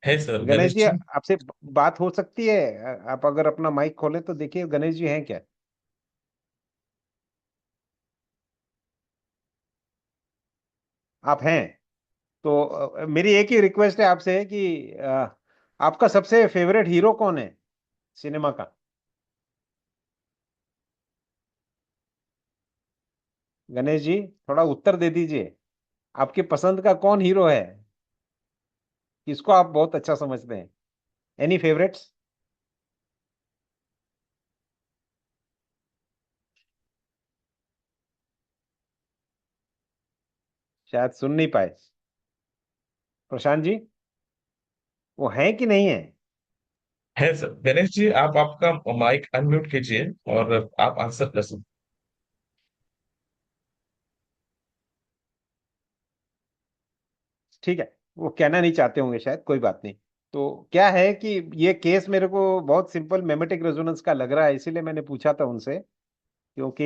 [SPEAKER 2] है सर,
[SPEAKER 1] गणेश
[SPEAKER 2] गणेश
[SPEAKER 1] जी,
[SPEAKER 2] जी।
[SPEAKER 1] आपसे बात हो सकती है? आप अगर अपना माइक खोले तो देखिए गणेश जी हैं क्या? आप हैं? तो मेरी एक ही रिक्वेस्ट है आपसे कि आपका सबसे फेवरेट हीरो कौन है सिनेमा का? गणेश जी, थोड़ा उत्तर दे दीजिए। आपकी पसंद का कौन हीरो है? किसको आप बहुत अच्छा समझते हैं? Any favourites? शायद सुन नहीं पाए। प्रशांत जी, वो है कि नहीं है?
[SPEAKER 2] है सर। गणेश जी, आप आपका माइक अनम्यूट कीजिए और आप आंसर कर सकते।
[SPEAKER 1] ठीक है, वो कहना नहीं चाहते होंगे शायद, कोई बात नहीं। तो क्या है कि ये केस मेरे को बहुत सिंपल मेमेटिक रेजोनेंस का लग रहा है, इसीलिए मैंने पूछा था उनसे। क्योंकि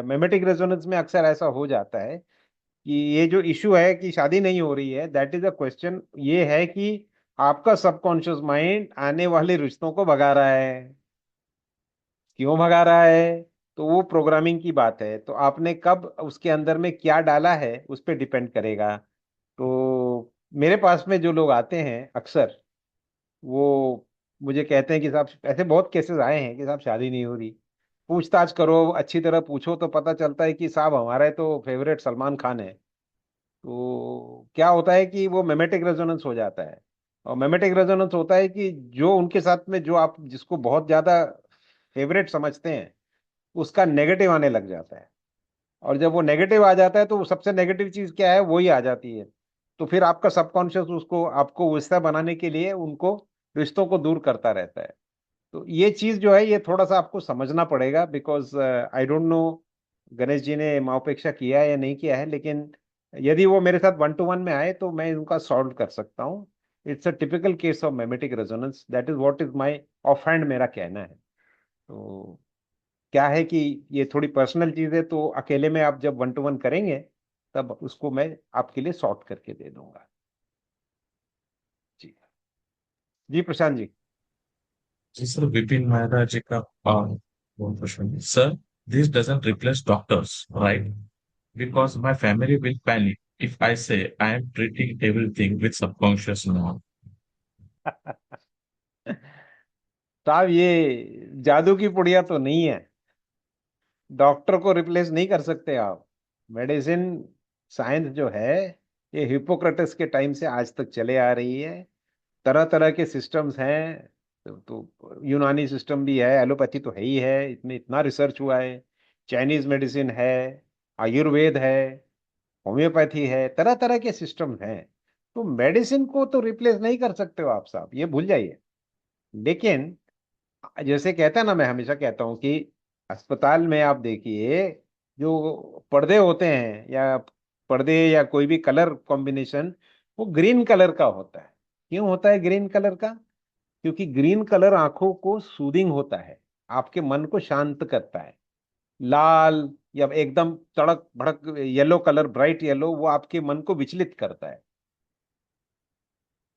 [SPEAKER 1] मेमेटिक रेजोनेंस में अक्सर ऐसा हो जाता है कि ये जो इशू है कि शादी नहीं हो रही है, दैट इज अ क्वेश्चन, ये है कि आपका सबकॉन्शियस माइंड आने वाले रिश्तों को भगा रहा है। क्यों भगा रहा है? तो वो प्रोग्रामिंग की बात है। तो आपने कब उसके अंदर में क्या डाला है उस पर डिपेंड करेगा। तो मेरे पास में जो लोग आते हैं अक्सर, वो मुझे कहते हैं कि साहब, ऐसे बहुत केसेस आए हैं कि साहब शादी नहीं हो रही। पूछताछ करो, अच्छी तरह पूछो तो पता चलता है कि साहब हमारा तो फेवरेट सलमान खान है। तो क्या होता है कि वो मेमेटिक रेजोनेंस हो जाता है। और मेमेटिक रेजोनेंस होता है कि जो उनके साथ में जो आप जिसको बहुत ज्यादा फेवरेट समझते हैं, उसका नेगेटिव आने लग जाता है। और जब वो नेगेटिव आ जाता है तो वो सबसे नेगेटिव चीज क्या है, वही आ जाती है। तो फिर आपका सबकॉन्शियस उसको आपको वैसा बनाने के लिए उनको रिश्तों को दूर करता रहता है। तो ये चीज जो है ये थोड़ा सा आपको समझना पड़ेगा, because I don't know Ganesh ji ने माओपेक्षा किया है या नहीं किया है, लेकिन यदि वो मेरे साथ 1 to 1 में आए तो मैं उनका सॉल्व कर सकता हूँ। It's a typical case of mimetic resonance, that is what is my off hand मेरा कहना है। तो क्या है कि ये थोड़ी पर्सनल चीज है, तो अकेले में आप जब 1 to 1 करेंगे तब उसको मैं आपके लिए सॉर्ट करके दे दूंगा। जी। जी प्रशांत जी।
[SPEAKER 2] जी सर, विपिन मेहरा जी का वो प्रश्न है। Sir, this doesn't replace doctors, right? Because my family will panic if I say I am treating everything with subconscious now.
[SPEAKER 1] साहब, ये जादू की पुड़िया तो नहीं है। डॉक्टर को रिप्लेस नहीं कर सकते आप। मेडिसिन साइंस जो है, ये हिपोक्रेटस के टाइम से आज तक चले आ रही है। तरह तरह के सिस्टम्स हैं। तो यूनानी सिस्टम भी है, एलोपैथी तो है ही है, इसमें इतना रिसर्च हुआ है। चाइनीज मेडिसिन है, आयुर्वेद है, होम्योपैथी है, तरह तरह के सिस्टम हैं। तो मेडिसिन को तो रिप्लेस नहीं कर सकते हो आप साहब, ये भूल जाइए। लेकिन जैसे कहता है ना, मैं हमेशा कहता हूँ कि अस्पताल में आप देखिए, जो पर्दे होते हैं या पर्दे या कोई भी कलर कॉम्बिनेशन, वो ग्रीन कलर का होता है। क्यों होता है ग्रीन कलर का? क्योंकि ग्रीन कलर आंखों को सूदिंग होता है, आपके मन को शांत करता है। लाल या एकदम तड़क भड़क येलो कलर, ब्राइट येलो, वो आपके मन को विचलित करता है।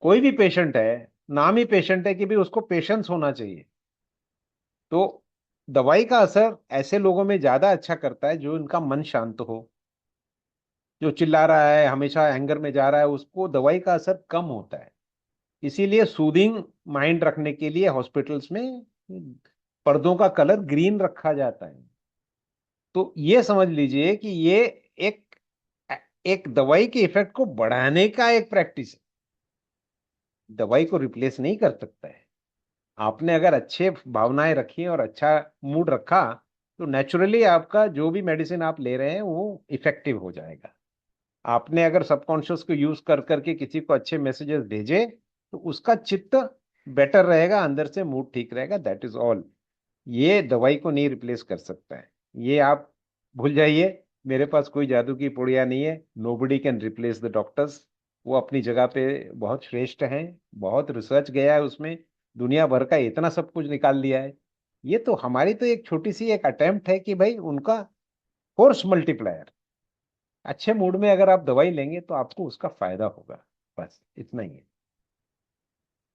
[SPEAKER 1] कोई भी पेशेंट है, नाम ही पेशेंट है कि भी उसको पेशेंस होना चाहिए। तो दवाई का असर ऐसे लोगों में ज्यादा अच्छा करता है जो इनका मन शांत हो। जो चिल्ला रहा है, हमेशा एंगर में जा रहा है, उसको दवाई का असर कम होता है। इसीलिए सूदिंग माइंड रखने के लिए हॉस्पिटल्स में पर्दों का कलर ग्रीन रखा जाता है। तो ये समझ लीजिए कि ये एक एक दवाई के इफेक्ट को बढ़ाने का एक प्रैक्टिस है, दवाई को रिप्लेस नहीं कर सकता है। आपने अगर अच्छे भावनाएं रखी और अच्छा मूड रखा तो नेचुरली आपका जो भी मेडिसिन आप ले रहे हैं वो इफेक्टिव हो जाएगा। आपने अगर सबकॉन्शियस को यूज कर करके किसी को अच्छे मैसेजेस भेजे तो उसका चित्त बेटर रहेगा, अंदर से मूड ठीक रहेगा, दैट इज ऑल। ये दवाई को नहीं रिप्लेस कर सकता है, ये आप भूल जाइए। मेरे पास कोई जादू की पुड़िया नहीं है, nobody can replace the doctors. वो अपनी जगह पे बहुत श्रेष्ठ हैं, बहुत रिसर्च गया है उसमें, दुनिया भर का इतना सब कुछ निकाल लिया है। ये तो हमारी तो एक छोटी सी एक अटेम्प्ट है कि भाई उनका फोर्स मल्टीप्लायर। अच्छे मूड में अगर आप दवाई लेंगे तो आपको उसका फायदा होगा, बस इतना ही है।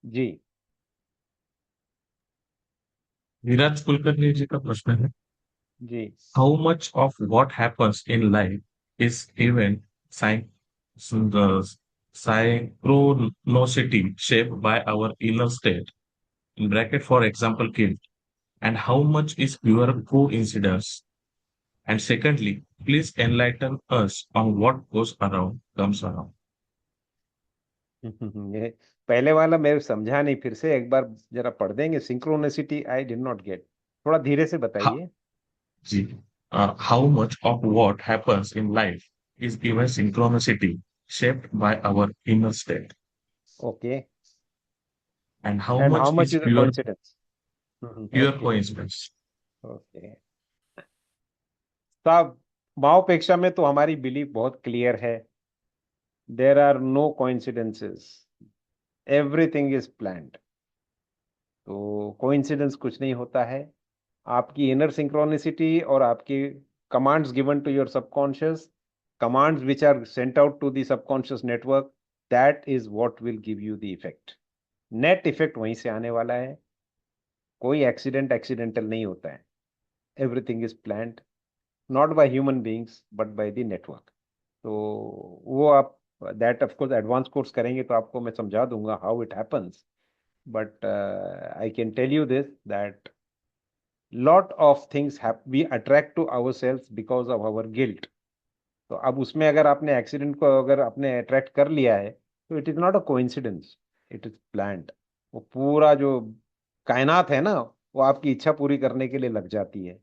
[SPEAKER 1] जी।
[SPEAKER 2] विराज कुलकर्णी जी का प्रश्न है,
[SPEAKER 1] जी।
[SPEAKER 2] how much of what happens in life is event sign synchronicity shaped by our inner state, in bracket for example guilt, and how much is pure coincidence? And secondly, please enlighten us on what goes around comes around.
[SPEAKER 1] ये पहले वाला मैं समझा नहीं, फिर से एक बार जरा पढ़ देंगे। Synchronicity I did not gate, थोड़ा धीरे से
[SPEAKER 2] Ha-
[SPEAKER 1] बताइए।
[SPEAKER 2] G. How much of what happens in life is even synchronicity shaped by our inner state,
[SPEAKER 1] okay.
[SPEAKER 2] and how
[SPEAKER 1] and how
[SPEAKER 2] much
[SPEAKER 1] much
[SPEAKER 2] is
[SPEAKER 1] is a
[SPEAKER 2] pure
[SPEAKER 1] coincidence?
[SPEAKER 2] pure
[SPEAKER 1] okay.
[SPEAKER 2] coincidence?
[SPEAKER 1] Okay. साहब, माओपेक्षा में तो हमारी belief बहुत clear है, there are no coincidences, everything is planned. तो coincidence कुछ नहीं होता है। आपकी इनर सिंक्रोनिसिटी और आपकी commands given to your subconscious, commands which are sent out to the subconscious network, that is what will give you the effect. Net effect वहीं से आने वाला है। कोई एक्सीडेंट एक्सीडेंटल नहीं होता है, everything is planned, not by human beings but by the network. तो वो आप that of course advance course करेंगे तो आपको मैं समझा दूंगा how it happens. But I can tell you this that lot of things have we attract to ourselves because of our guilt। तो अब उसमें अगर आपने एक्सीडेंट को अगर आपने अट्रैक्ट कर लिया है तो it is not a coincidence, it is planned. वो पूरा जो कायनात है ना, वो आपकी इच्छा पूरी करने के लिए लग जाती है।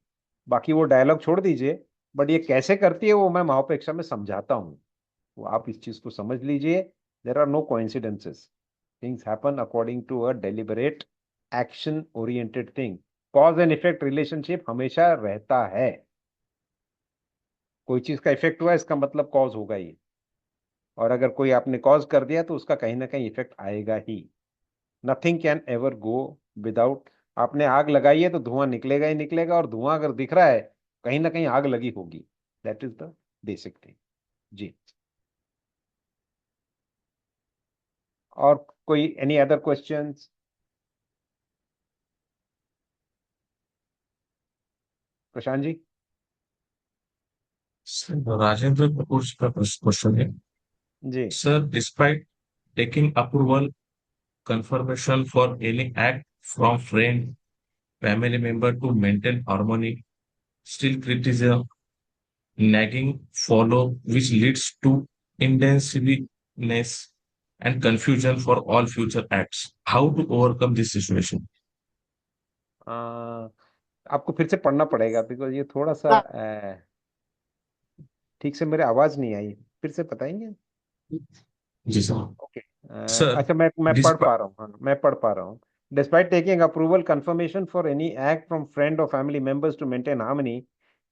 [SPEAKER 1] बाकी वो डायलॉग छोड़ दीजिए, बट ये कैसे करती है वो मैं महापेक्षा में समझाता हूँ। वो आप इस चीज को समझ लीजिए, there are no coincidences, things happen according to a deliberate action oriented thing. Cause and effect relationship हमेशा रहता है। कोई चीज का इफेक्ट हुआ इसका मतलब कॉज होगा ही, और अगर कोई आपने कॉज कर दिया तो उसका कहीं ना कहीं इफेक्ट आएगा ही। Nothing can ever go without. आपने आग लगाई है तो धुआं निकलेगा ही निकलेगा, और धुआं अगर दिख रहा है कहीं ना कहीं आग लगी होगी। That is the basic thing. जी। और कोई any other questions? Prashant ji.
[SPEAKER 2] Sir, Rajendra Kapoor's question है,
[SPEAKER 1] जी।
[SPEAKER 2] sir, despite taking approval confirmation for any act from friend, family member to maintain harmony, still criticism, nagging follow, which leads to indecisiveness and confusion for all future acts. How to overcome this situation?
[SPEAKER 1] आ, आपको फिर से पढ़ना पड़ेगा because ये थोड़ा सा ठीक से मेरी आवाज नहीं आई, फिर से बताएंगे?
[SPEAKER 2] जी सर।
[SPEAKER 1] ओके।
[SPEAKER 2] सर,
[SPEAKER 1] अच्छा, मैं पढ़
[SPEAKER 2] डिस्पा
[SPEAKER 1] पा रहा हूँ, हाँ मैं पढ़ पा रहा हूँ। Despite taking approval confirmation for any act from friend or family members to maintain harmony,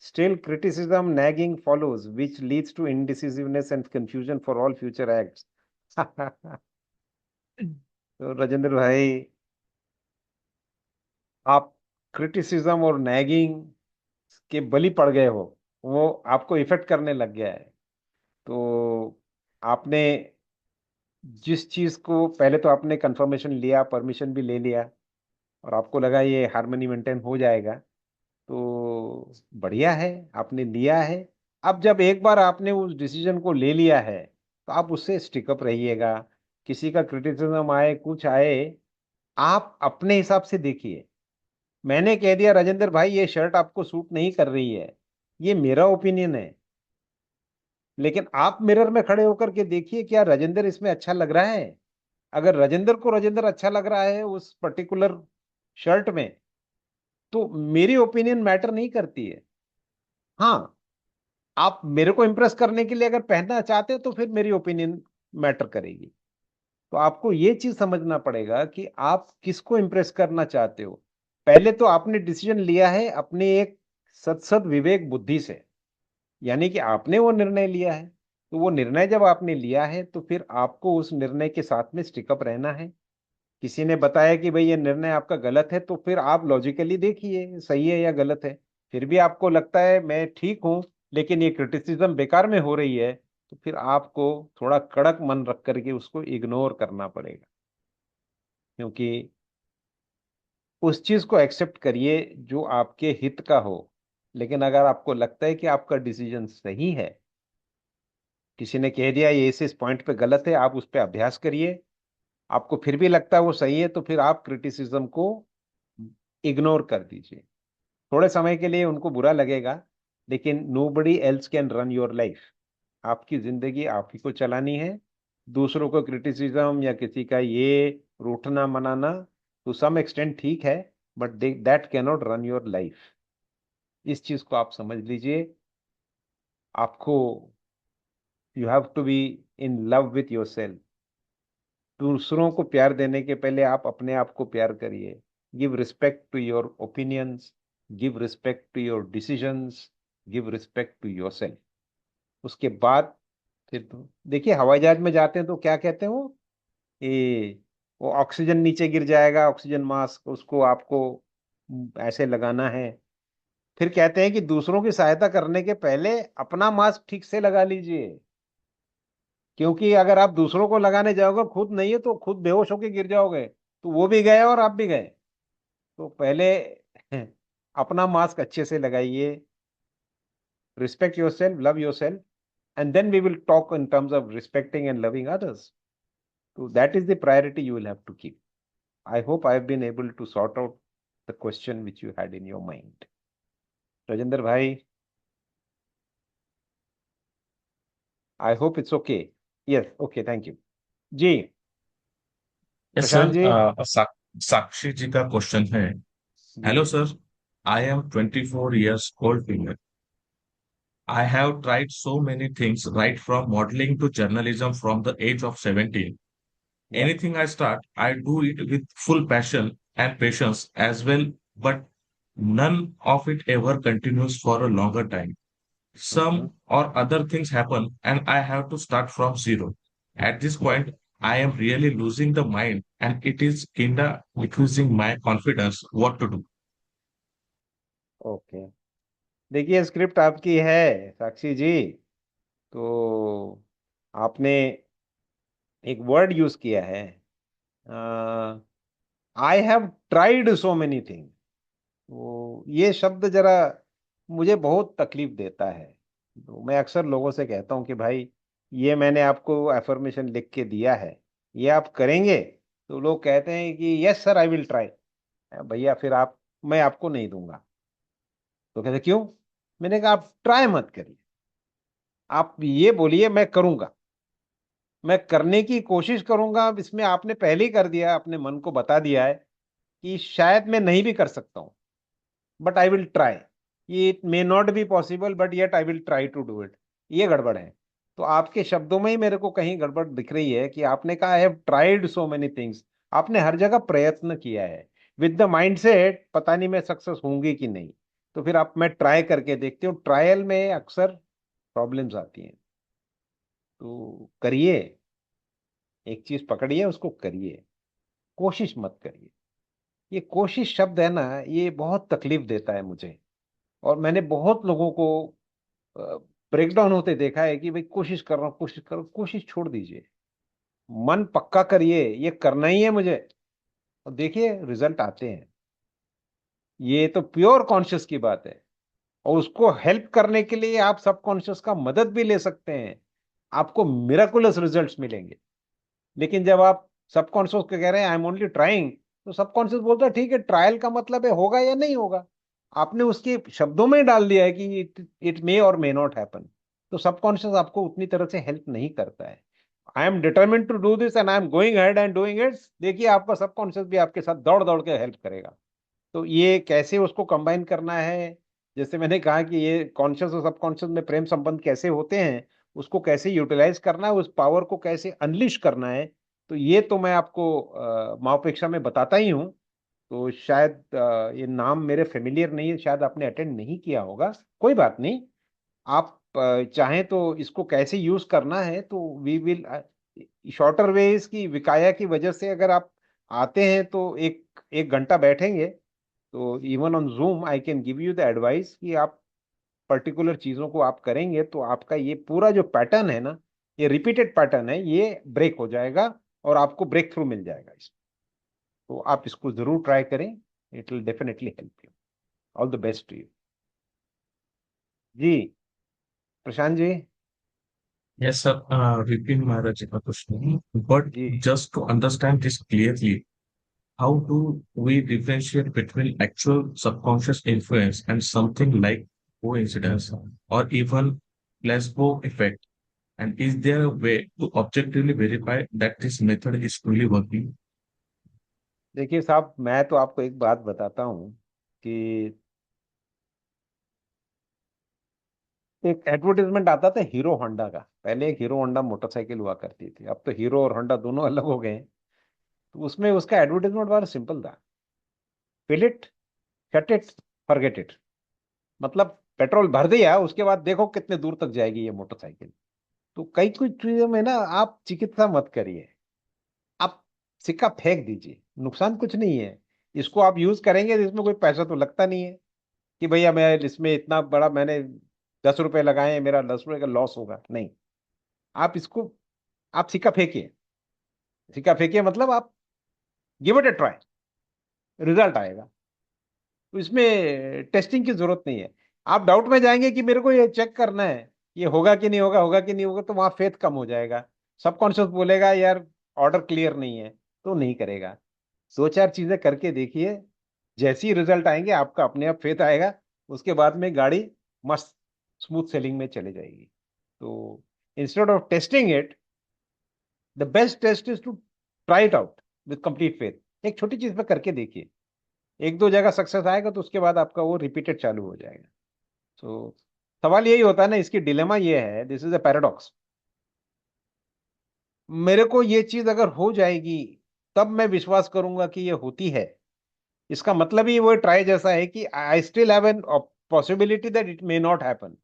[SPEAKER 1] still criticism nagging follows, which leads to indecisiveness and confusion for all future acts। तो राजेंद्र भाई, आप क्रिटिसिज्म और नैगिंग के बलि पड़ गए हो, वो आपको इफेक्ट करने लग गया है। तो आपने जिस चीज को पहले तो आपने कंफर्मेशन लिया, परमिशन भी ले लिया, और आपको लगा ये हार्मनी मेंटेन हो जाएगा, तो बढ़िया है, आपने लिया है। अब जब एक बार आपने उस डिसीजन को ले लिया है तो आप उससे स्टिकअप रहिएगा। किसी का क्रिटिसिज्म आए कुछ आए, आप अपने हिसाब से देखिए। मैंने कह दिया राजेंद्र भाई ये शर्ट आपको सूट नहीं कर रही है, ये मेरा ओपिनियन है, लेकिन आप मिरर में खड़े होकर के देखिए क्या राजेंद्र इसमें अच्छा लग रहा है। अगर राजेंद्र को राजेंद्र अच्छा लग रहा है उस पर्टिकुलर शर्ट में, तो मेरी ओपिनियन मैटर नहीं करती है। हाँ, आप मेरे को इंप्रेस करने के लिए अगर पहनना चाहते हो तो फिर मेरी ओपिनियन मैटर करेगी। तो आपको ये चीज समझना पड़ेगा कि आप किसको इंप्रेस करना चाहते हो। पहले तो आपने डिसीजन लिया है अपने एक सत विवेक बुद्धि से, यानी कि आपने वो निर्णय लिया है। तो वो निर्णय जब आपने लिया है तो फिर आपको उस निर्णय के साथ में स्टिकअप रहना है। किसी ने बताया कि भाई ये निर्णय आपका गलत है, तो फिर आप लॉजिकली देखिए सही है या गलत है। फिर भी आपको लगता है मैं ठीक हूं, लेकिन ये क्रिटिसिज्म बेकार में हो रही है, तो फिर आपको थोड़ा कड़क मन रख करके उसको इग्नोर करना पड़ेगा। क्योंकि उस चीज को एक्सेप्ट करिए जो आपके हित का हो। लेकिन अगर आपको लगता है कि आपका डिसीजन सही है, किसी ने कह दिया ये इस पॉइंट पे गलत है, आप उस पर अभ्यास करिए, आपको फिर भी लगता है वो सही है, तो फिर आप क्रिटिसिज्म को इग्नोर कर दीजिए। थोड़े समय के लिए उनको बुरा लगेगा, लेकिन nobody else can run your life. आपकी जिंदगी आप ही को चलानी है। दूसरों को क्रिटिसिज्म या किसी का ये रूठना मनाना टू सम एक्सटेंट ठीक है, but that can not run your life. इस चीज को आप समझ लीजिए। आपको, you have to be in love with your self. दूसरों को प्यार देने के पहले आप अपने आप को प्यार करिए। Give respect to your opinions, give respect to your decisions, give respect to your self. उसके बाद फिर तो देखिए, हवाई जहाज में जाते हैं तो क्या कहते हैं वो ऑक्सीजन नीचे गिर जाएगा, ऑक्सीजन मास्क उसको आपको ऐसे लगाना है। फिर कहते हैं कि दूसरों की सहायता करने के पहले अपना मास्क ठीक से लगा लीजिए, क्योंकि अगर आप दूसरों को लगाने जाओगे खुद नहीं है तो खुद बेहोश होके गिर जाओगे, तो वो भी गए और आप भी गए। तो पहले अपना मास्क अच्छे से लगाइए। Respect your self, love your self, and then we will talk in terms of respecting and loving others. So that is the priority you will have to keep. I hope I have been able to sort out the question which you had in your mind. Rajendra bhai, I hope it's okay. Yes, okay, thank you. जी,
[SPEAKER 2] yes
[SPEAKER 1] Prashant ji.
[SPEAKER 2] Sir, Sakshi ji का question है।
[SPEAKER 1] जी।
[SPEAKER 2] Hello sir, I am 24 years old female. I have tried so many things, right from modeling to journalism from the age of 17.
[SPEAKER 1] Yeah.
[SPEAKER 2] Anything I start, I do it with full passion and patience as well, but none of it ever continues for a longer time. Some or other things happen, and I have to start from zero. At this point, I am really losing the mind, and it is kinda decreasing my confidence what to do.
[SPEAKER 1] Okay, देखिए script आपकी है साक्षी जी। तो आपने एक word use किया है, I have tried so many thing. तो ये शब्द जरा मुझे बहुत तकलीफ देता है। तो मैं अक्सर लोगों से कहता हूँ कि भाई ये मैंने आपको एफर्मेशन लिख के दिया है, ये आप करेंगे? तो लोग कहते हैं कि yes sir I will try. भैया फिर आप, मैं आपको नहीं दूंगा। तो कहते क्यों? मैंने कहा आप ट्राई मत करिए, आप ये बोलिए मैं करूंगा, मैं करने की कोशिश करूंगा। अब इसमें आपने पहले ही कर दिया, अपने मन को बता दिया है कि शायद मैं नहीं भी कर सकता हूं, but I will try. It may not be possible but yet I will try to do it. ये गड़बड़ है। तो आपके शब्दों में ही मेरे को कहीं गड़बड़ दिख रही है कि आपने कहा I have tried so many things. आपने हर जगह प्रयत्न किया है विद द माइंडसेट पता नहीं मैं सक्सेस होंगी कि नहीं। तो फिर आप, मैं ट्राई करके देखती हूँ, ट्रायल में अक्सर प्रॉब्लम्स आती हैं। तो करिए, एक चीज पकड़िए उसको करिए, कोशिश मत करिए। ये कोशिश शब्द है ना, ये बहुत तकलीफ देता है मुझे। और मैंने बहुत लोगों को ब्रेक डाउन होते देखा है कि भाई कोशिश कर रहा हूँ, कोशिश करो, कोशिश छोड़ दीजिए। मन पक्का करिए ये करना ही है मुझे, और देखिए रिजल्ट आते हैं। ये तो प्योर कॉन्शियस की बात है। और उसको हेल्प करने के लिए आप सबकॉन्शियस का मदद भी ले सकते हैं, आपको मिराकुलस रिजल्ट्स मिलेंगे। लेकिन जब आप सबकॉन्शियस को कह रहे हैं आई एम ओनली ट्राइंग, तो सबकॉन्शियस बोलता है ठीक है, ट्रायल का मतलब है होगा या नहीं होगा। आपने उसके शब्दों में डाल दिया है कि इट मे और मे नॉट हैपन, तो सबकॉन्शियस आपको उतनी तरह से हेल्प नहीं करता है। I am determined to do this and I am going head and doing it, देखिए आपका सबकॉन्शियस भी आपके साथ दौड़ दौड़ के हेल्प करेगा। तो ये कैसे उसको कंबाइन करना है, जैसे मैंने कहा कि ये कॉन्शियस और सबकॉन्शियस में प्रेम संबंध कैसे होते हैं, उसको कैसे यूटिलाइज करना है, उस पावर को कैसे अनलिश करना है, तो ये तो मैं आपको माओपेक्षा में बताता ही हूँ। तो शायद ये नाम मेरे फेमिलियर नहीं है, शायद आपने अटेंड नहीं किया होगा, कोई बात नहीं। आप चाहें तो इसको कैसे यूज करना है, तो वी विल, शॉर्टर वे की विकाया की वजह से अगर आप आते हैं तो एक एक घंटा बैठेंगे, तो even on zoom I can give you the advice कि आप पर्टिकुलर चीजों को आप करेंगे तो आपका ये पूरा जो पैटर्न है ना, ये रिपीटेड पैटर्न है, ये ब्रेक हो जाएगा और आपको ब्रेक थ्रू मिल जाएगा इसमें। तो आप इसको जरूर ट्राई करें, it will definitely help you. All the best to you. जी, Prashant ji.
[SPEAKER 2] Yes, sir. Repeat Maharaj का question. But
[SPEAKER 1] जी
[SPEAKER 2] just to understand this clearly, how do we differentiate between actual subconscious influence and something like coincidence or even placebo effect? And is there a way to objectively verify that this method is truly working?
[SPEAKER 1] देखिए साहब, मैं तो आपको एक बात बताता हूँ कि एक एडवर्टीजमेंट आता था हीरो होंडा का, पहले एक हीरो होंडा मोटरसाइकिल हुआ करती थी, अब तो हीरो और होंडा दोनों अलग हो गए हैं। तो उसमें उसका एडवर्टीजमेंट बड़ा सिंपल था, fill it, shut it, forget it. मतलब पेट्रोल भर दिया, उसके बाद देखो कितने दूर तक जाएगी ये मोटरसाइकिल। तो कई कुछ चीजों में ना आप चिकित्सा मत करिए, आप सिक्का फेंक दीजिए, नुकसान कुछ नहीं है। इसको आप यूज करेंगे तो इसमें कोई पैसा तो लगता नहीं है कि भैया मैं इसमें इतना बड़ा मैंने 10 रुपए लगाए हैं, मेरा 10 रुपए का लॉस होगा, नहीं। आप इसको, आप सिक्का फेंकिए, सिक्का फेंकिए मतलब आप give it a try, result आएगा। तो इसमें टेस्टिंग की जरूरत नहीं है। आप डाउट में जाएंगे कि मेरे को ये चेक करना है ये होगा कि नहीं होगा, होगा कि नहीं होगा, तो वहां फेथ कम हो जाएगा। सबकॉन्शियस बोलेगा यार ऑर्डर क्लियर नहीं है, तो नहीं करेगा। दो चार चीजें करके देखिए, जैसे ही रिजल्ट आएंगे आपका अपने आप फेथ आएगा, उसके बाद में गाड़ी मस्त स्मूथ सेलिंग में चले जाएगी। तो instead of testing it, the best test is to try it out with complete faith. एक छोटी चीज पे करके देखिए, एक दो जगह सक्सेस आएगा तो उसके बाद आपका वो रिपीटेड चालू हो जाएगा। तो सवाल यही होता है ना, इसकी डिलेमा ये है, दिस इज अ पैराडॉक्स। मेरे को ये चीज अगर हो जाएगी तब मैं विश्वास करूंगा कि ये होती है, इसका मतलब ही वो ट्राई जैसा है कि I still have an possibility that it may not happen.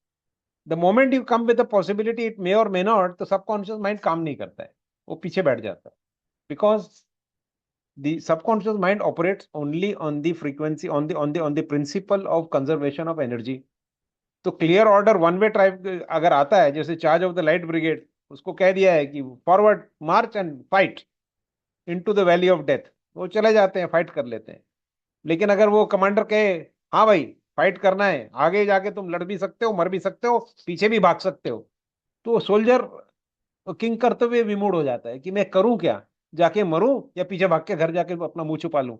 [SPEAKER 1] The moment you come with the possibility it may और मे नॉट, तो सबकॉन्शियस माइंड काम नहीं करता है, वो पीछे बैठ जाता है। Because the subconscious mind operates only on the frequency, on the principle of conservation of energy। तो clear order one way thrive अगर आता है, जैसे charge of the light brigade, उसको कह दिया है कि forward March and fight into the valley of death, वो चले जाते हैं, फाइट कर लेते हैं। लेकिन अगर वो कमांडर कहे हाँ भाई फाइट करना है, आगे जाके तुम लड़ भी सकते हो, मर भी सकते हो, पीछे भी भाग सकते हो, तो सोल्जर किंग करते हुए विमूढ़ हो जाता है कि मैं करूं क्या, जाके मरूं या पीछे भाग के घर जाके अपना मुंह छुपा लूं।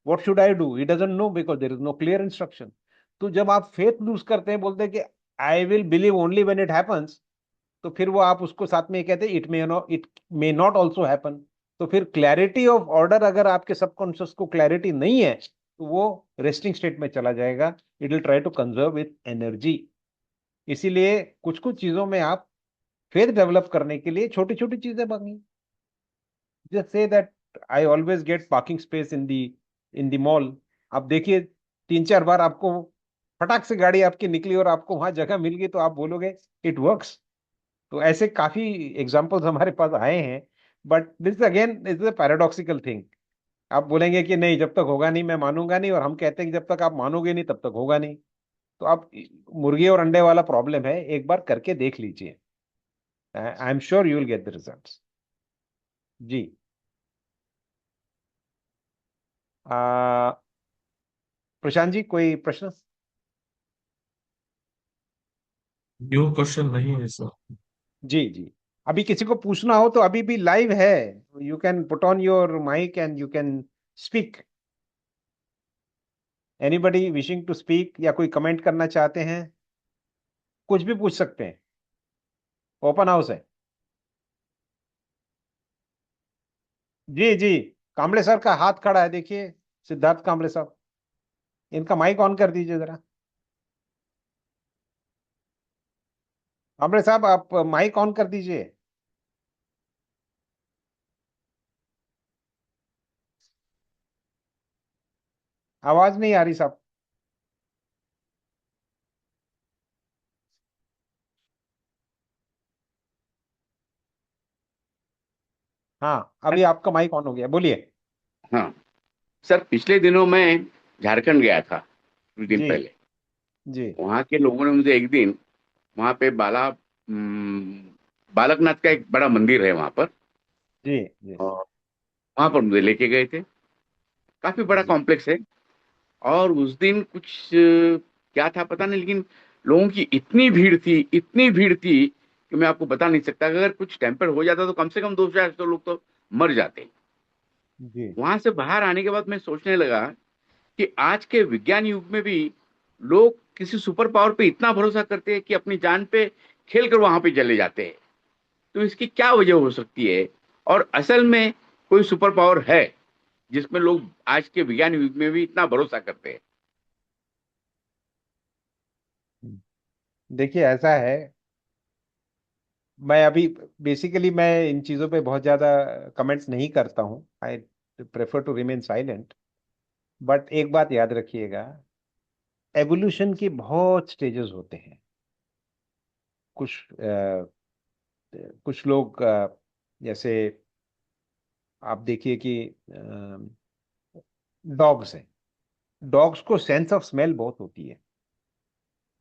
[SPEAKER 1] What should I do, he doesn't know because there is no clear instruction. तो जब आप फेथ लूज करते हैं, बोलते हैं कि I will believe only when it happens, तो फिर वो आप उसको साथ में कहते हैं it may not also happen. तो फिर क्लैरिटी ऑफ ऑर्डर अगर आपके सबकॉन्शियस को क्लैरिटी नहीं है, तो वो रेस्टिंग स्टेट में चला जाएगा, it will try to conserve with energy. इसीलिए कुछ कुछ चीजों में आप फेथ डेवलप करने के लिए छोटी छोटी चीजें मांगी। Just say that I always get parking space in the mall. आप देखिए 3 4 बार आपको फटाक से गाड़ी आपकी निकली और आपको वहां जगह मिल गई, तो आप बोलोगे इट वर्क्स। तो ऐसे काफी एग्जांपल्स हमारे पास आए हैं। But this again is a paradoxical thing. आप बोलेंगे कि नहीं जब तक होगा नहीं मैं मानूंगा नहीं, और हम कहते हैं कि जब तक आप मानोगे नहीं तब तक होगा नहीं। तो आप, मुर्गी और अंडे वाला प्रॉब्लम है, एक बार करके देख लीजिए, I am sure you will get the results. जी। आ, प्रशांत जी कोई प्रश्न?
[SPEAKER 2] न्यू क्वेश्चन नहीं है सर।
[SPEAKER 1] जी जी, अभी किसी को पूछना हो तो अभी भी लाइव है, you can put on your mic and you can speak, anybody wishing to speak, या कोई कमेंट करना चाहते हैं? कुछ भी पूछ सकते हैं, ओपन हाउस है। जी जी, कांबळे सर का हाथ खड़ा है, देखिए, सिद्धार्थ कांबळे साहब, इनका माइक ऑन कर दीजिए जरा। कांबळे साहब, आप माइक ऑन कर दीजिए। आवाज नहीं आ रही साहब। हाँ, अभी आपका माइक ऑन हो गया, बोलिए।
[SPEAKER 5] हाँ सर, पिछले दिनों मैं झारखंड गया था, कुछ दिन
[SPEAKER 1] जी
[SPEAKER 5] पहले।
[SPEAKER 1] जी
[SPEAKER 5] वहाँ के लोगों ने मुझे एक दिन वहाँ पे बालकनाथ का एक बड़ा मंदिर है वहाँ पर,
[SPEAKER 1] जी जी
[SPEAKER 5] और वहाँ पर मुझे लेके गए थे। काफी बड़ा
[SPEAKER 1] जी
[SPEAKER 5] कॉम्प्लेक्स है। और उस दिन कुछ क्या था पता नहीं, लेकिन लोगों की इतनी भीड़ थी, इतनी भीड़ थी कि मैं आपको बता नहीं सकता। अगर कुछ टेम्पर हो जाता तो कम से कम 200 लोग तो मर जाते।
[SPEAKER 1] जी
[SPEAKER 5] वहां से बाहर आने के बाद मैं सोचने लगा कि आज के विज्ञान युग में भी लोग किसी सुपर पावर पे इतना भरोसा करते हैं कि अपनी जान पे खेल कर वहां पे चले जाते हैं। तो इसकी क्या वजह हो सकती है? और असल में कोई सुपर पावर है जिसमें लोग आज के विज्ञान युग में भी इतना भरोसा करते हैं?
[SPEAKER 1] देखिए, ऐसा है, मैं अभी बेसिकली मैं इन चीज़ों पे बहुत ज़्यादा कमेंट्स नहीं करता हूँ। I prefer to remain silent. But एक बात याद रखिएगा, एवोल्यूशन के बहुत स्टेजेस होते हैं। कुछ कुछ लोग, जैसे आप देखिए कि डॉग्स हैं, डॉग्स को सेंस ऑफ स्मेल बहुत होती है,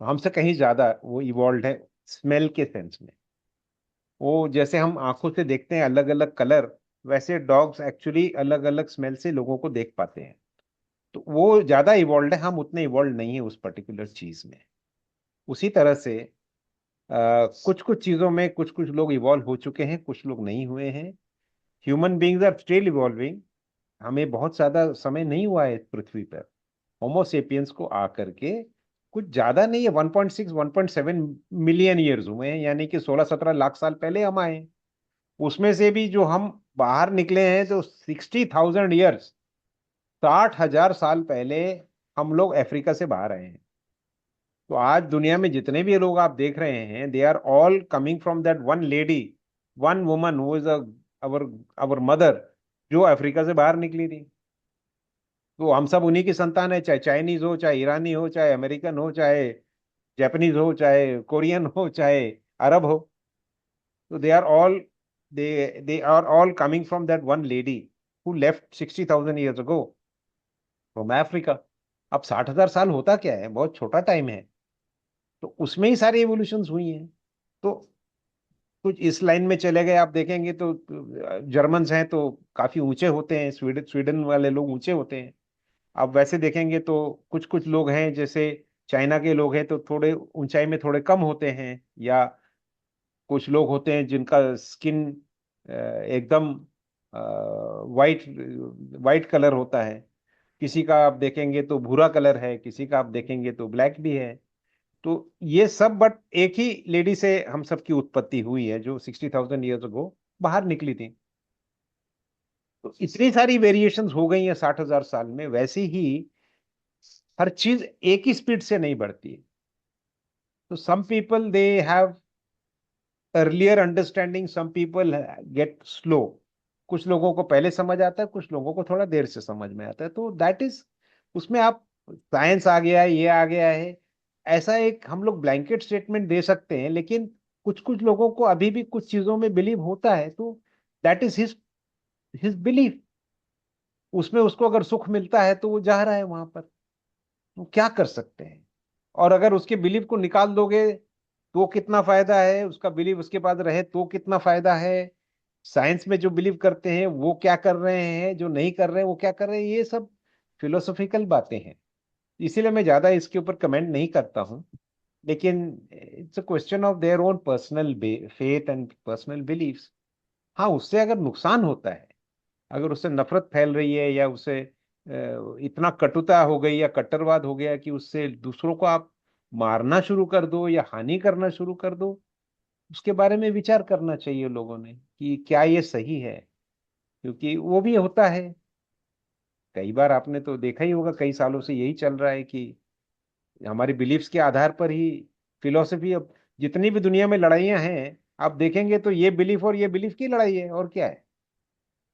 [SPEAKER 1] हमसे कहीं ज़्यादा वो इवॉल्व है स्मेल के सेंस में। वो जैसे हम आंखों से देखते हैं अलग अलग कलर, वैसे डॉग्स एक्चुअली अलग अलग स्मेल से लोगों को देख पाते हैं। तो वो ज्यादा इवॉल्व है, हम उतने इवॉल्व नहीं है उस पर्टिकुलर चीज में। उसी तरह से कुछ कुछ चीजों में कुछ कुछ लोग इवॉल्व हो चुके हैं, कुछ लोग नहीं हुए हैं। Human beings are still evolving. हमें बहुत ज्यादा समय नहीं हुआ है इस पृथ्वी पर होमोसेपियंस को आकर के। कुछ ज्यादा नहीं है, 1.6 1.7 मिलियन ईयर्स हुए हैं, यानी कि 16-17 लाख साल पहले हम आए हैं। उसमें से भी जो हम बाहर निकले हैं तो 60,000 ईयर्स, 60,000 साल पहले हम लोग अफ्रीका से बाहर आए हैं। तो आज दुनिया में जितने भी लोग आप देख रहे हैं, they are all coming from that one lady, one woman who is our our mother, जो अफ्रीका से बाहर निकली थी। तो हम सब उन्हीं की संतान है, चाहे चाइनीज हो, चाहे ईरानी हो, चाहे अमेरिकन हो, चाहे जापानीज हो, चाहे कोरियन हो, चाहे अरब हो। तो they are all coming from that one lady who left 60,000 years ago from Africa. अब 60,000 साल होता क्या है, बहुत छोटा टाइम है। तो उसमें ही सारी एवोल्यूशन हुई हैं। तो कुछ इस लाइन में चले गए, आप देखेंगे तो जर्मन्स हैं तो काफी ऊंचे होते हैं, स्वीडन स्वीडन वाले लोग ऊंचे होते हैं। अब वैसे देखेंगे तो कुछ कुछ लोग हैं, जैसे चाइना के लोग हैं तो थोड़े ऊंचाई में थोड़े कम होते हैं, या कुछ लोग होते हैं जिनका स्किन एकदम वाइट वाइट कलर होता है। किसी का आप देखेंगे तो भूरा कलर है, किसी का आप देखेंगे तो ब्लैक भी है। तो ये सब, बट एक ही लेडी से हम सब की उत्पत्ति हुई है, जो 60,000 ईयर्स अगो बाहर निकली थी। तो इतनी सारी वेरिएशंस हो गई हैं 60,000 साल में। वैसे ही हर चीज एक ही स्पीड से नहीं बढ़ती है। तो some people they have earlier understanding, some people get slow. कुछ लोगों को पहले समझ आता है, कुछ लोगों को थोड़ा देर से समझ में आता है। तो दैट इज, उसमें आप साइंस आ गया है, ये आ गया है, ऐसा एक हम लोग ब्लैंकेट स्टेटमेंट दे सकते हैं। लेकिन कुछ कुछ लोगों को अभी भी कुछ चीजों में बिलीव होता है, तो that is his his belief. उसमें उसको अगर सुख मिलता है तो वो जा रहा है वहां पर, तो क्या कर सकते हैं। और अगर उसके बिलीव को निकाल दोगे तो कितना फायदा है, उसका बिलीव उसके पास रहे तो कितना फायदा है। साइंस में जो बिलीव करते हैं वो क्या कर रहे हैं, जो नहीं कर रहे हैं वो क्या कर रहे हैं, ये सब फिलोसॉफिकल बातें हैं। इसीलिए मैं ज्यादा इसके ऊपर कमेंट नहीं करता हूँ। लेकिन it's a question of their own personal faith and personal beliefs. हाँ, उससे अगर नुकसान होता है अगर उससे नफरत फैल रही है या उसे इतना कटुता हो गई या कट्टरवाद हो गया कि उससे दूसरों को आप मारना शुरू कर दो या हानि करना शुरू कर दो, उसके बारे में विचार करना चाहिए लोगों ने कि क्या ये सही है। क्योंकि वो भी होता है, कई बार आपने तो देखा ही होगा, कई सालों से यही चल रहा है कि हमारी बिलीफ्स के आधार पर ही फिलोसफी, अब जितनी भी दुनिया में लड़ाइयां हैं आप देखेंगे तो ये बिलीफ और ये बिलीफ की लड़ाई है, और क्या है।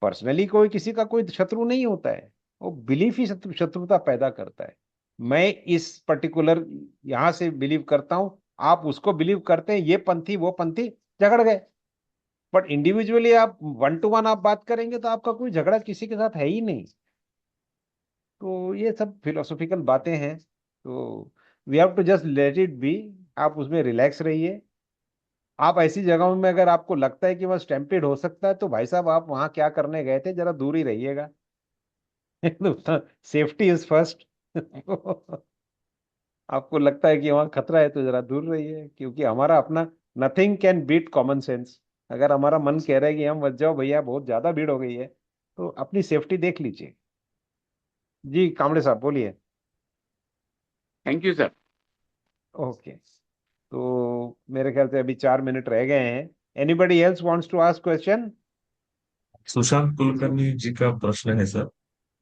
[SPEAKER 1] पर्सनली कोई किसी का कोई शत्रु नहीं होता है, वो बिलीफ ही शत्रुता पैदा करता है। मैं इस पर्टिकुलर यहां से बिलीव करता हूं, आप उसको बिलीव करते हैं, ये पंथी वो पंथी, झगड़ गए। बट इंडिविजुअली आप वन टू वन आप बात करेंगे तो आपका कोई झगड़ा किसी के साथ है ही नहीं। तो ये सब फिलोसॉफिकल बातें हैं, तो we have to just let it be. आप उसमें रिलैक्स रहिए। आप ऐसी जगहों में अगर आपको लगता है कि वह स्टैम्पेड हो सकता है तो भाई साहब आप वहां क्या करने गए थे, जरा दूर ही रहिएगा। Safety is first. आपको लगता है कि वहां खतरा है तो जरा दूर रहिए, क्योंकि हमारा अपना nothing can beat common sense. अगर हमारा मन कह रहा है कि हम मत जाओ भैया, बहुत ज्यादा भीड़ हो गई है, तो अपनी सेफ्टी देख लीजिए। जी कामड़े साहब बोलिए।
[SPEAKER 5] Thank you sir.
[SPEAKER 1] ओके, तो मेरे ख्याल से अभी 4 मिनट रह गए हैं। Anybody else wants to ask question?
[SPEAKER 2] Sushant Kulkarni ji का प्रश्न है सर।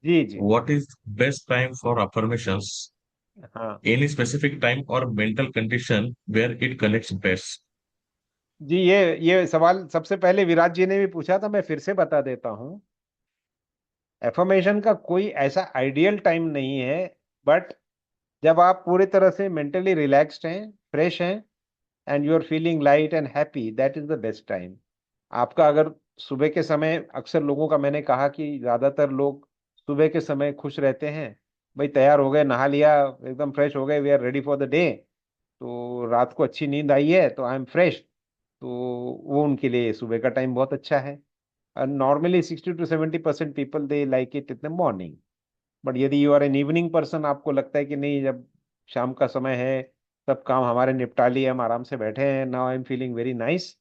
[SPEAKER 1] जी जी।
[SPEAKER 2] What is best time for affirmations?
[SPEAKER 1] हाँ
[SPEAKER 2] any specific time or mental condition where it connects best?
[SPEAKER 1] जी, ये सवाल सबसे पहले विराट जी ने भी पूछा था, मैं फिर से बता देता हूँ। एफर्मेशन का कोई ऐसा आइडियल टाइम नहीं है, बट जब आप पूरी तरह से मेंटली रिलैक्स्ड हैं, फ्रेश हैं, and you are feeling light and happy, that is the best time. आपका अगर सुबह के समय, अक्सर लोगों का मैंने कहा कि ज्यादातर लोग सुबह के समय खुश रहते हैं, भाई तैयार हो गए, नहा लिया, एकदम फ्रेश हो गए, we are ready for the day, तो रात को अच्छी नींद आई है तो आई एम फ्रेश, तो वो उनके लिए सुबह का टाइम बहुत अच्छा है। and normally 60 to 70% people they like it in the morning. But यदि you are an evening person, आपको लगता है कि नहीं, जब शाम का समय है, सब काम हमारे निपटा लिए, हम आराम से बैठे हैं, now I am feeling very nice,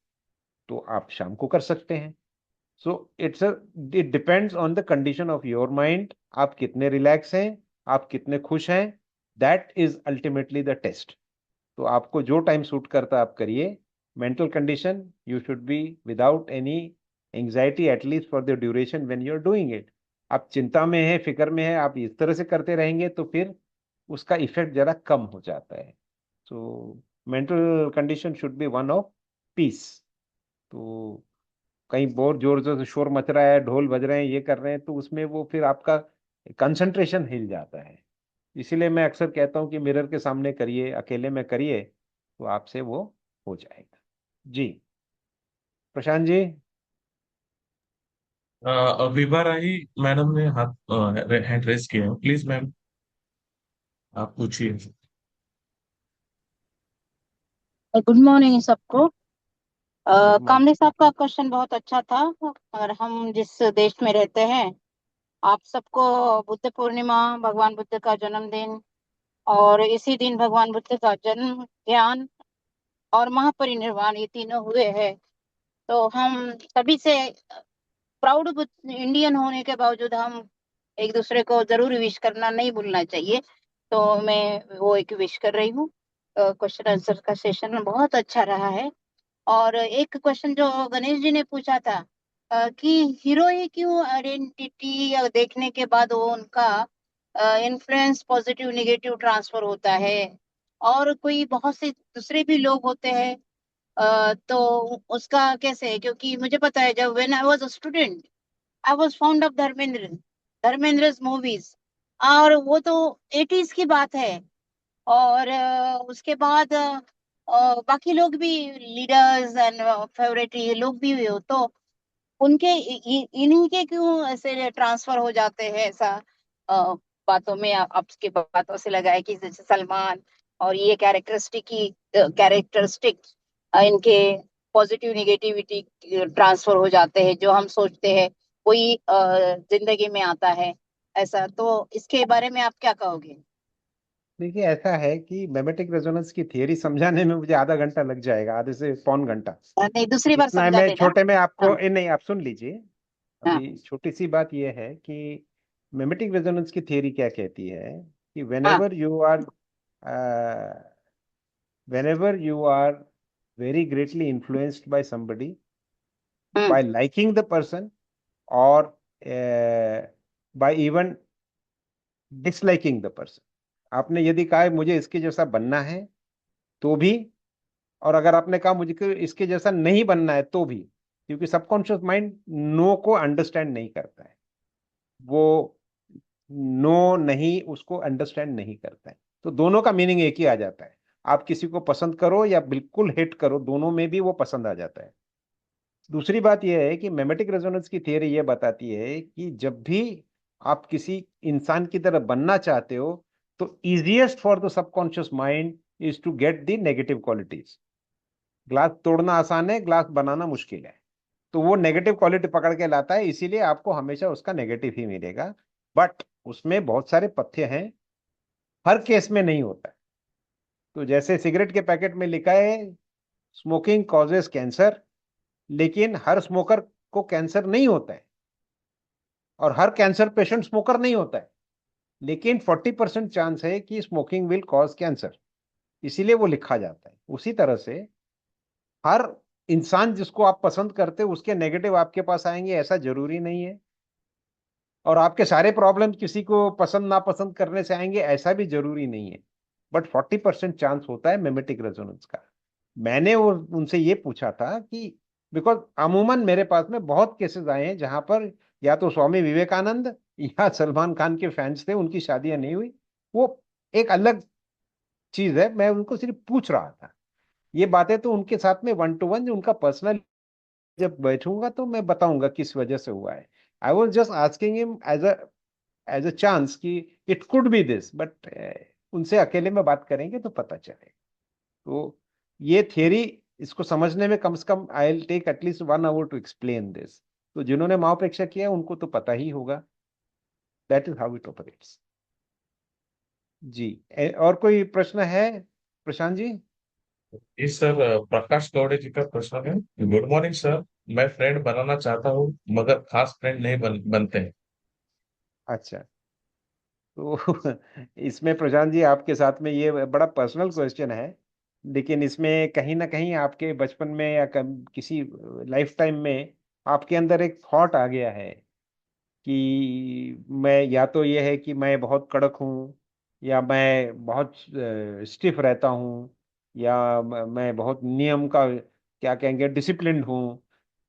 [SPEAKER 1] तो आप शाम को कर सकते हैं। So it depends on the condition of your mind, आप कितने रिलैक्स हैं, आप कितने खुश हैं, that is ultimately the test. तो आपको जो टाइम सूट करता है आप करिए। Mental condition, you should be without any anxiety at least for the duration when you are doing it. आप चिंता में है, फिक्र में है, आप इस तरह से करते रहेंगे तो फिर उसका इफेक्ट जरा कम हो जाता है। So mental condition should be one of peace. तो कहीं बहुत जोर जोर से शोर मच रहा है, ढोल बज रहे हैं, ये कर रहे हैं, तो उसमें वो फिर आपका कंसंट्रेशन हिल जाता है। इसीलिए मैं अक्सर कहता हूँ कि मिरर के सामने करिए, अकेले में करिए, तो आपसे वो हो जाएगा। जी प्रशांत जी।
[SPEAKER 2] विभा राही मैडम ने हाथ हैंड रेस किया है, प्लीज मैम आप पूछिए।
[SPEAKER 6] गुड मॉर्निंग सबको।
[SPEAKER 1] Good morning.
[SPEAKER 6] कामले साहब का क्वेश्चन बहुत अच्छा था। और हम जिस देश में रहते हैं, आप सबको बुद्ध पूर्णिमा, भगवान बुद्ध का जन्मदिन, और इसी दिन भगवान बुद्ध का जन्म, ज्ञान और महापरिनिर्वाण, ये तीनों हुए हैं। तो हम सभी से प्राउड इंडियन होने के बावजूद हम एक दूसरे को जरूर विश करना नहीं भूलना चाहिए। तो मैं वो एक विश कर रही हूँ। क्वेश्चन आंसर का सेशन बहुत अच्छा रहा है। और एक क्वेश्चन जो गणेश जी ने पूछा था, कि हीरो ही क्यों आइडेंटिटी देखने के बाद वो उनका इन्फ्लुएंस पॉजिटिव नेगेटिव ट्रांसफर होता है, और कोई बहुत से दूसरे भी लोग होते हैं, तो उसका कैसे है? क्योंकि मुझे पता है, जब when I was a student, I was found of Dharmendra movies, और वो तो 80s की बात है। और उसके बाद बाकी लोग भी, लीडर्स एंड फेवरेट ये लोग भी हुए हो, तो उनके इन्हीं के क्यों ऐसे ट्रांसफर हो जाते हैं ऐसा? अ, बातों में आपकी बातों से लगा है कि जैसे सलमान और ये कैरेक्टरिस्टिक इनके पॉजिटिव निगेटिविटी ट्रांसफर हो जाते हैं, जो हम सोचते हैं वही जिंदगी में आता है। ऐसा तो इसके बारे में आप क्या कहोगे?
[SPEAKER 1] देखिए ऐसा है कि मैग्नेटिक रेजोनेंस की थियरी समझाने में मुझे आधा घंटा लग जाएगा, आधे से पौन घंटा।
[SPEAKER 6] नहीं, दूसरी बार
[SPEAKER 1] इतना है,
[SPEAKER 6] समझा
[SPEAKER 1] मैं
[SPEAKER 6] देना।
[SPEAKER 1] छोटे में आपको
[SPEAKER 6] हाँ।
[SPEAKER 1] नहीं, आप सुन लीजिए। अभी छोटी सी बात यह है कि मिमेटिक रेजोनेंस की थियरी क्या कहती है कि
[SPEAKER 6] हाँ
[SPEAKER 1] whenever you are very greatly influenced by somebody,
[SPEAKER 6] hmm
[SPEAKER 1] by liking the person or by even disliking the person, आपने यदि कहा है मुझे इसके जैसा बनना है तो भी, और अगर आपने कहा मुझे इसके जैसा नहीं बनना है तो भी, क्योंकि सबकॉन्शियस माइंड नो को अंडरस्टैंड नहीं करता है, वो नो नहीं उसको अंडरस्टैंड नहीं करता है, तो दोनों का मीनिंग एक ही आ जाता है। आप किसी को पसंद करो या बिल्कुल हेट करो, दोनों में भी वो पसंद आ जाता है। दूसरी बात यह है कि मेमेटिक रेजोनेंस की थियरी यह बताती है कि जब भी आप किसी इंसान की तरह बनना चाहते हो तो easiest for the subconscious mind is to get the negative qualities. Glass तोड़ना आसान है, ग्लास बनाना मुश्किल है, तो वो नेगेटिव क्वालिटी पकड़ के लाता है, इसीलिए आपको हमेशा उसका नेगेटिव ही मिलेगा। बट उसमें बहुत सारे पथ्य हैं, हर केस में नहीं होता है। तो जैसे सिगरेट के पैकेट में लिखा है स्मोकिंग कॉजेस कैंसर, लेकिन हर स्मोकर को कैंसर नहीं होता है और हर कैंसर पेशेंट स्मोकर नहीं होता है, लेकिन 40% चांस है कि स्मोकिंग विल कॉज कैंसर, इसीलिए वो लिखा जाता है। उसी तरह से हर इंसान जिसको आप पसंद करते हो उसके नेगेटिव आपके पास आएंगे ऐसा जरूरी नहीं है, और आपके सारे प्रॉब्लम किसी को पसंद नापसंद करने से आएंगे ऐसा भी जरूरी नहीं है। बट 40% चांस होता है मेमेटिक रेजोनेंस का। मैंने वो उनसे ये पूछा था कि बिकॉज अमूमन मेरे पास में बहुत केसेस आए हैं जहां पर या तो स्वामी विवेकानंद या सलमान खान के फैंस थे, उनकी शादियां नहीं हुई, वो एक अलग चीज है, मैं उनको सिर्फ पूछ रहा था। ये बातें तो उनके साथ में 1 to 1 उनका पर्सनल जब बैठूंगा तो मैं बताऊंगा किस वजह से हुआ है। I was just asking him as a chance कि it could be this, but उनसे अकेले में बात करेंगे तो पता चलेगा। तो ये थियरी, इसको समझने में कम से कम I will take at least 1 hour to explain this. तो जिन्होंने माओपेक्षा किया उनको तो पता ही होगा, that is how it operates. जी, और कोई प्रश्न है प्रशांत जी?
[SPEAKER 2] जी सर, प्रकाश गौड़े जी का प्रश्न है। गुड मॉर्निंग सर, मैं फ्रेंड बनाना चाहता हूँ मगर खास फ्रेंड नहीं बनते हैं।
[SPEAKER 1] अच्छा, तो इसमें प्रशांत जी आपके साथ में ये बड़ा पर्सनल क्वेश्चन है, लेकिन इसमें कहीं ना कहीं आपके बचपन में या किसी लाइफ टाइम में आपके अंदर एक थॉट आ गया है कि मैं, या तो ये है कि मैं बहुत कड़क हूँ, या मैं बहुत स्टिफ रहता हूँ, या मैं बहुत नियम का क्या कहेंगे डिसिप्लिन्ड हूँ।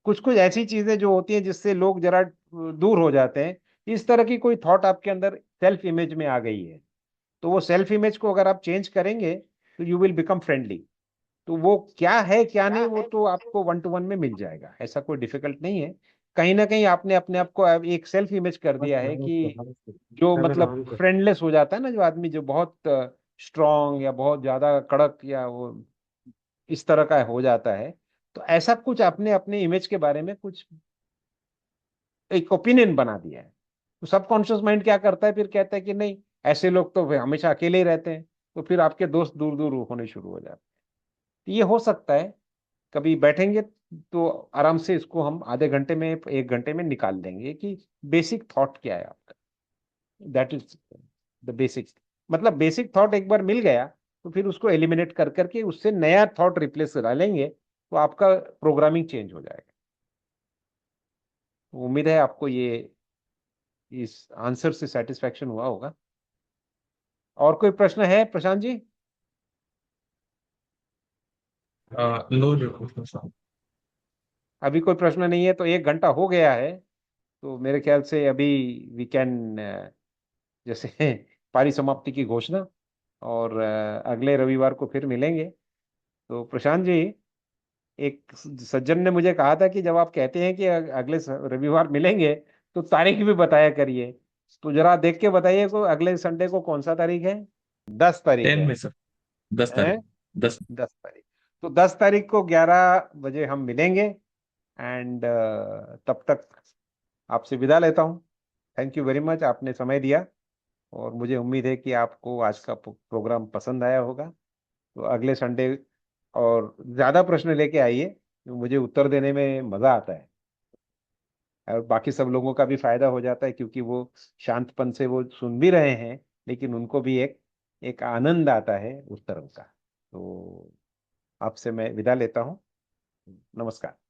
[SPEAKER 1] कुछ कुछ ऐसी चीजें जो होती हैं जिससे लोग जरा दूर हो जाते हैं, इस तरह की कोई थॉट आपके अंदर सेल्फ इमेज में आ गई है, तो वो सेल्फ इमेज को अगर आप चेंज करेंगे तो यू विल बिकम फ्रेंडली। तो वो क्या है क्या नहीं वो तो आपको 1 to 1 में मिल जाएगा, ऐसा कोई डिफिकल्ट नहीं है। कहीं ना कहीं आपने अपने आप को एक सेल्फ इमेज कर दिया है कि जो मतलब फ्रेंडलेस हो जाता है ना, जो आदमी जो बहुत स्ट्रांग या बहुत ज्यादा कड़क या वो इस तरह का हो जाता है, तो ऐसा कुछ आपने अपने इमेज के बारे में कुछ एक ओपिनियन बना दिया है। तो सबकॉन्शियस माइंड क्या करता है, फिर कहता है कि नहीं, ऐसे लोग तो हमेशा अकेले ही रहते हैं, तो फिर आपके दोस्त दूर दूर होने शुरू हो जाते हैं। तो ये हो सकता है, कभी बैठेंगे तो आराम से इसको हम आधे घंटे में 1 घंटे में निकाल देंगे कि बेसिक थॉट क्या है आपका। दैट इज द बेसिक, मतलब बेसिक थॉट एक बार मिल गया तो फिर उसको एलिमिनेट कर करके उससे नया थॉट रिप्लेस करा लेंगे तो आपका प्रोग्रामिंग चेंज हो जाएगा। उम्मीद है आपको ये इस आंसर से सेटिस्फेक्शन हुआ होगा। और कोई प्रश्न है प्रशांत जी?
[SPEAKER 2] नो।
[SPEAKER 1] अभी कोई प्रश्न नहीं है तो 1 घंटा हो गया है, तो मेरे ख्याल से अभी वी कैन जैसे पारी समाप्ति की घोषणा, और अगले रविवार को फिर मिलेंगे। तो प्रशांत जी, एक सज्जन ने मुझे कहा था कि जब आप कहते हैं कि अगले रविवार मिलेंगे तो तारीख भी बताया करिए, तो जरा देख के बताइए को अगले संडे को कौन सा तारीख है? 10 तारीख
[SPEAKER 2] 10
[SPEAKER 1] है?
[SPEAKER 2] में सर, 10 तारीख।
[SPEAKER 1] हैं?
[SPEAKER 2] 10।
[SPEAKER 1] 10 तारीख, तो 10 तारीख को 11 बजे हम मिलेंगे। एंड तब तक आपसे विदा लेता हूँ। थैंक यू वेरी मच, आपने समय दिया, और मुझे उम्मीद है कि आपको आज का प्रोग्राम पसंद आया होगा। तो अगले संडे और ज्यादा प्रश्न लेके आइए, मुझे उत्तर देने में मजा आता है। और बाकी सब लोगों का भी फायदा हो जाता है, क्योंकि वो शांतपन से वो सुन भी रहे हैं, लेकिन उनको भी एक एक आनंद आता है उस तरफ का। तो आपसे मैं विदा लेता हूँ। नमस्कार।